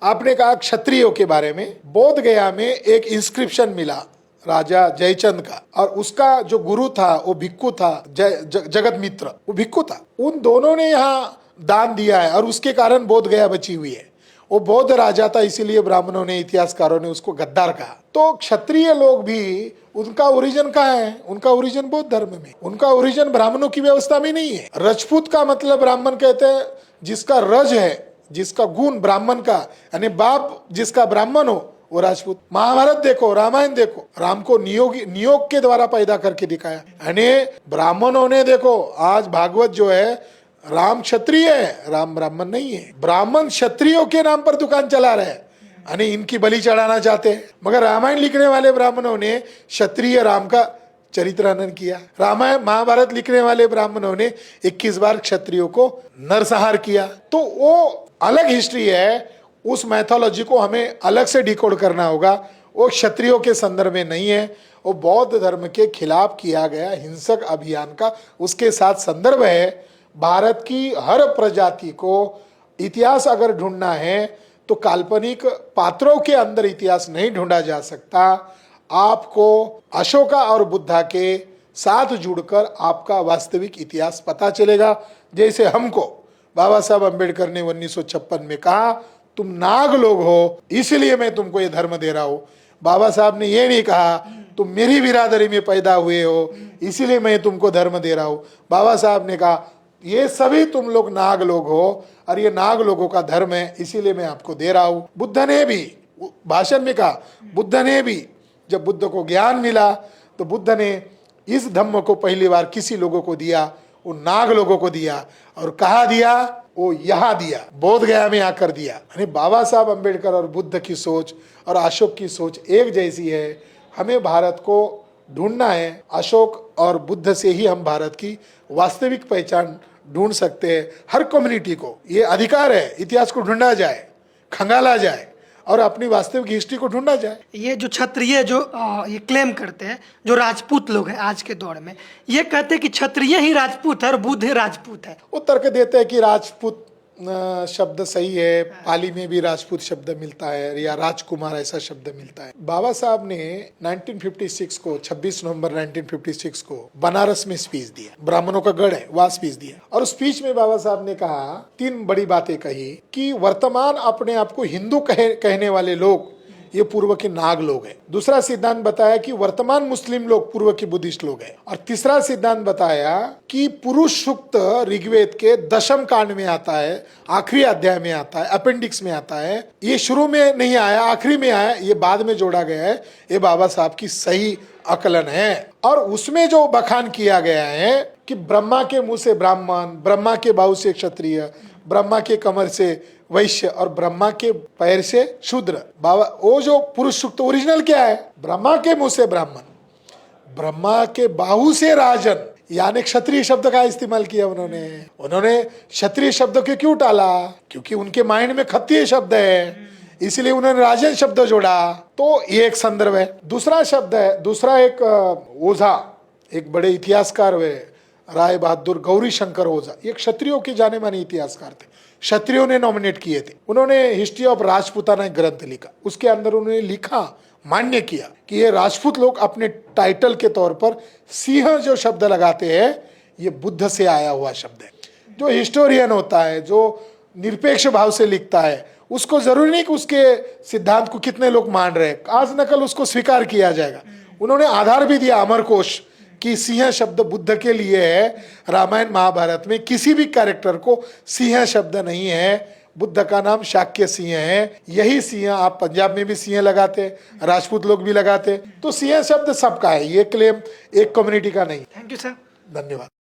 आपने कहा क्षत्रियों के बारे में, बोध गया में एक इंस्क्रिप्शन मिला राजा जयचंद का, और उसका जो गुरु था वो भिक्खु था, जगत मित्र, वो भिक्खु था। उन दोनों ने यहाँ दान दिया है और उसके कारण बोध गया बची हुई है। वो बौद्ध राजा था, इसीलिए ब्राह्मणों ने, इतिहासकारों ने उसको गद्दार कहा। तो क्षत्रिय लोग भी, उनका ओरिजिन कहाँ है? उनका ओरिजिन बौद्ध धर्म में, उनका ओरिजिन ब्राह्मणों की व्यवस्था में नहीं है। राजपूत का मतलब ब्राह्मण कहते हैं जिसका रज है, जिसका गुण ब्राह्मण का, यानी बाप जिसका ब्राह्मण हो वो राजपूत। महाभारत देखो, रामायण देखो, राम को नियोग के द्वारा पैदा करके दिखाया। यानी ब्राह्मणों ने देखो, आज भागवत जो है राम क्षत्रिय है, राम ब्राह्मण नहीं है। ब्राह्मण क्षत्रियों के नाम पर दुकान चला रहे हैं, यानी इनकी बलि चढ़ाना चाहते हैं। मगर रामायण लिखने वाले ब्राह्मणों ने क्षत्रिय राम का चरित्रानंद किया। रामायण महाभारत लिखने वाले ब्राह्मणों ने 21 बार क्षत्रियों को नरसंहार किया। तो वो अलग हिस्ट्री है, उस मैथोलॉजी को हमें अलग से डिकोड करना होगा। वो क्षत्रियों के संदर्भ में नहीं है, वो बौद्ध धर्म के खिलाफ किया गया हिंसक अभियान का उसके साथ संदर्भ है। भारत की हर प्रजाति को इतिहास अगर ढूंढना है तो काल्पनिक पात्रों के अंदर इतिहास नहीं ढूंढा जा सकता। आपको अशोका और बुद्धा के साथ जुड़कर आपका वास्तविक इतिहास पता चलेगा। जैसे हमको बाबा साहब अम्बेडकर ने 1956 में कहा, तुम नाग लोग हो इसलिए मैं तुमको ये धर्म दे रहा हूं। बाबा साहब ने ये नहीं कहा तुम मेरी बिरादरी में पैदा हुए हो इसलिए मैं तुमको धर्म दे रहा हूं। बाबा साहब ने कहा ये सभी तुम लोग नाग लोग हो और ये नाग लोगों का धर्म है इसीलिए मैं आपको दे रहा हूं। बुद्ध ने भी भाषण में कहा, बुद्ध ने भी जब बुद्ध को ज्ञान मिला तो बुद्ध ने इस धम्म को पहली बार किसी लोगों को दिया, वो नाग लोगों को दिया। और कहा दिया, वो यहाँ दिया, बोध गया में आकर दिया। यानी बाबा साहब अम्बेडकर और बुद्ध की सोच और अशोक की सोच एक जैसी है। हमें भारत को ढूंढना है, अशोक और बुद्ध से ही हम भारत की वास्तविक पहचान ढूंढ सकते हैं। हर कम्युनिटी को ये अधिकार है, इतिहास को ढूंढा जाए, खंगाला जाए और अपनी वास्तविक हिस्ट्री को ढूंढा जाए। ये जो क्षत्रिय जो ये क्लेम करते हैं, जो राजपूत लोग हैं आज के दौर में, ये कहते हैं कि क्षत्रिय ही राजपूत है और बुद्ध ही राजपूत है। वो तर्क देते हैं कि राजपूत शब्द सही है, पाली में भी राजपूत शब्द मिलता है या राजकुमार ऐसा शब्द मिलता है। बाबा साहब ने 1956 को 26 नवंबर 1956 को बनारस में स्पीच दिया, ब्राह्मणों का गढ़ है वहां स्पीच दिया। और स्पीच में बाबा साहब ने कहा, 3 बड़ी बातें कही कि वर्तमान अपने आप को हिंदू कहने वाले लोग ये पूर्व के नाग लोग हैं। दूसरा सिद्धांत बताया कि वर्तमान मुस्लिम लोग पूर्व के बुद्धिस्ट लोग हैं। और तीसरा सिद्धांत बताया कि पुरुष सूक्त ऋग्वेद के 10वें कांड में आता है, आखिरी अध्याय में आता है, अपेंडिक्स में आता है। ये शुरू में नहीं आया, आखिरी में आया, ये बाद में जोड़ा गया है। ये बाबा साहब की सही आकलन है। और उसमें जो बखान किया गया है कि ब्रह्मा के मुंह से ब्राह्मण, ब्रह्मा के बाहु से क्षत्रिय, ब्रह्मा के कमर से वैश्य और ब्रह्मा के पैर से शूद्र। बाबा वो जो पुरुष सूक्त ओरिजिनल क्या है, ब्रह्मा के मुंह से ब्राह्मण, ब्रह्मा के बाहु से राजन, यानी क्षत्रिय शब्द का इस्तेमाल किया उन्होंने क्षत्रिय शब्द को क्यों टाला, क्योंकि उनके माइंड में क्षत्रिय शब्द है इसलिए उन्होंने राजन शब्द जोड़ा। तो ये एक संदर्भ है। दूसरा शब्द है, दूसरा एक ओझा, एक बड़े इतिहासकार हुए राय बहादुर गौरी शंकर ओझा, ये क्षत्रियों के जाने माने इतिहासकार थे, क्षत्रियों ने नॉमिनेट किए थे। उन्होंने हिस्ट्री ऑफ राजपूताना एक ग्रंथ लिखा, उसके अंदर उन्होंने लिखा, मान्य किया कि ये राजपूत लोग अपने टाइटल के तौर पर सिंह जो शब्द लगाते हैं ये बुद्ध से आया हुआ शब्द है। जो हिस्टोरियन होता है, जो निरपेक्ष भाव से लिखता है, उसको जरूरी नहीं कि उसके सिद्धांत को कितने लोग मान रहे हैं, आज नकल उसको स्वीकार किया जाएगा। उन्होंने आधार भी दिया अमरकोश कि सिंह शब्द बुद्ध के लिए है। रामायण महाभारत में किसी भी कैरेक्टर को सिंह शब्द नहीं है, बुद्ध का नाम शाक्य सिंह है। यही सिंह आप पंजाब में भी सिंह लगाते, राजपूत लोग भी लगाते। तो सिंह शब्द सबका है, ये क्लेम एक कम्युनिटी का नहीं। थैंक यू सर, धन्यवाद।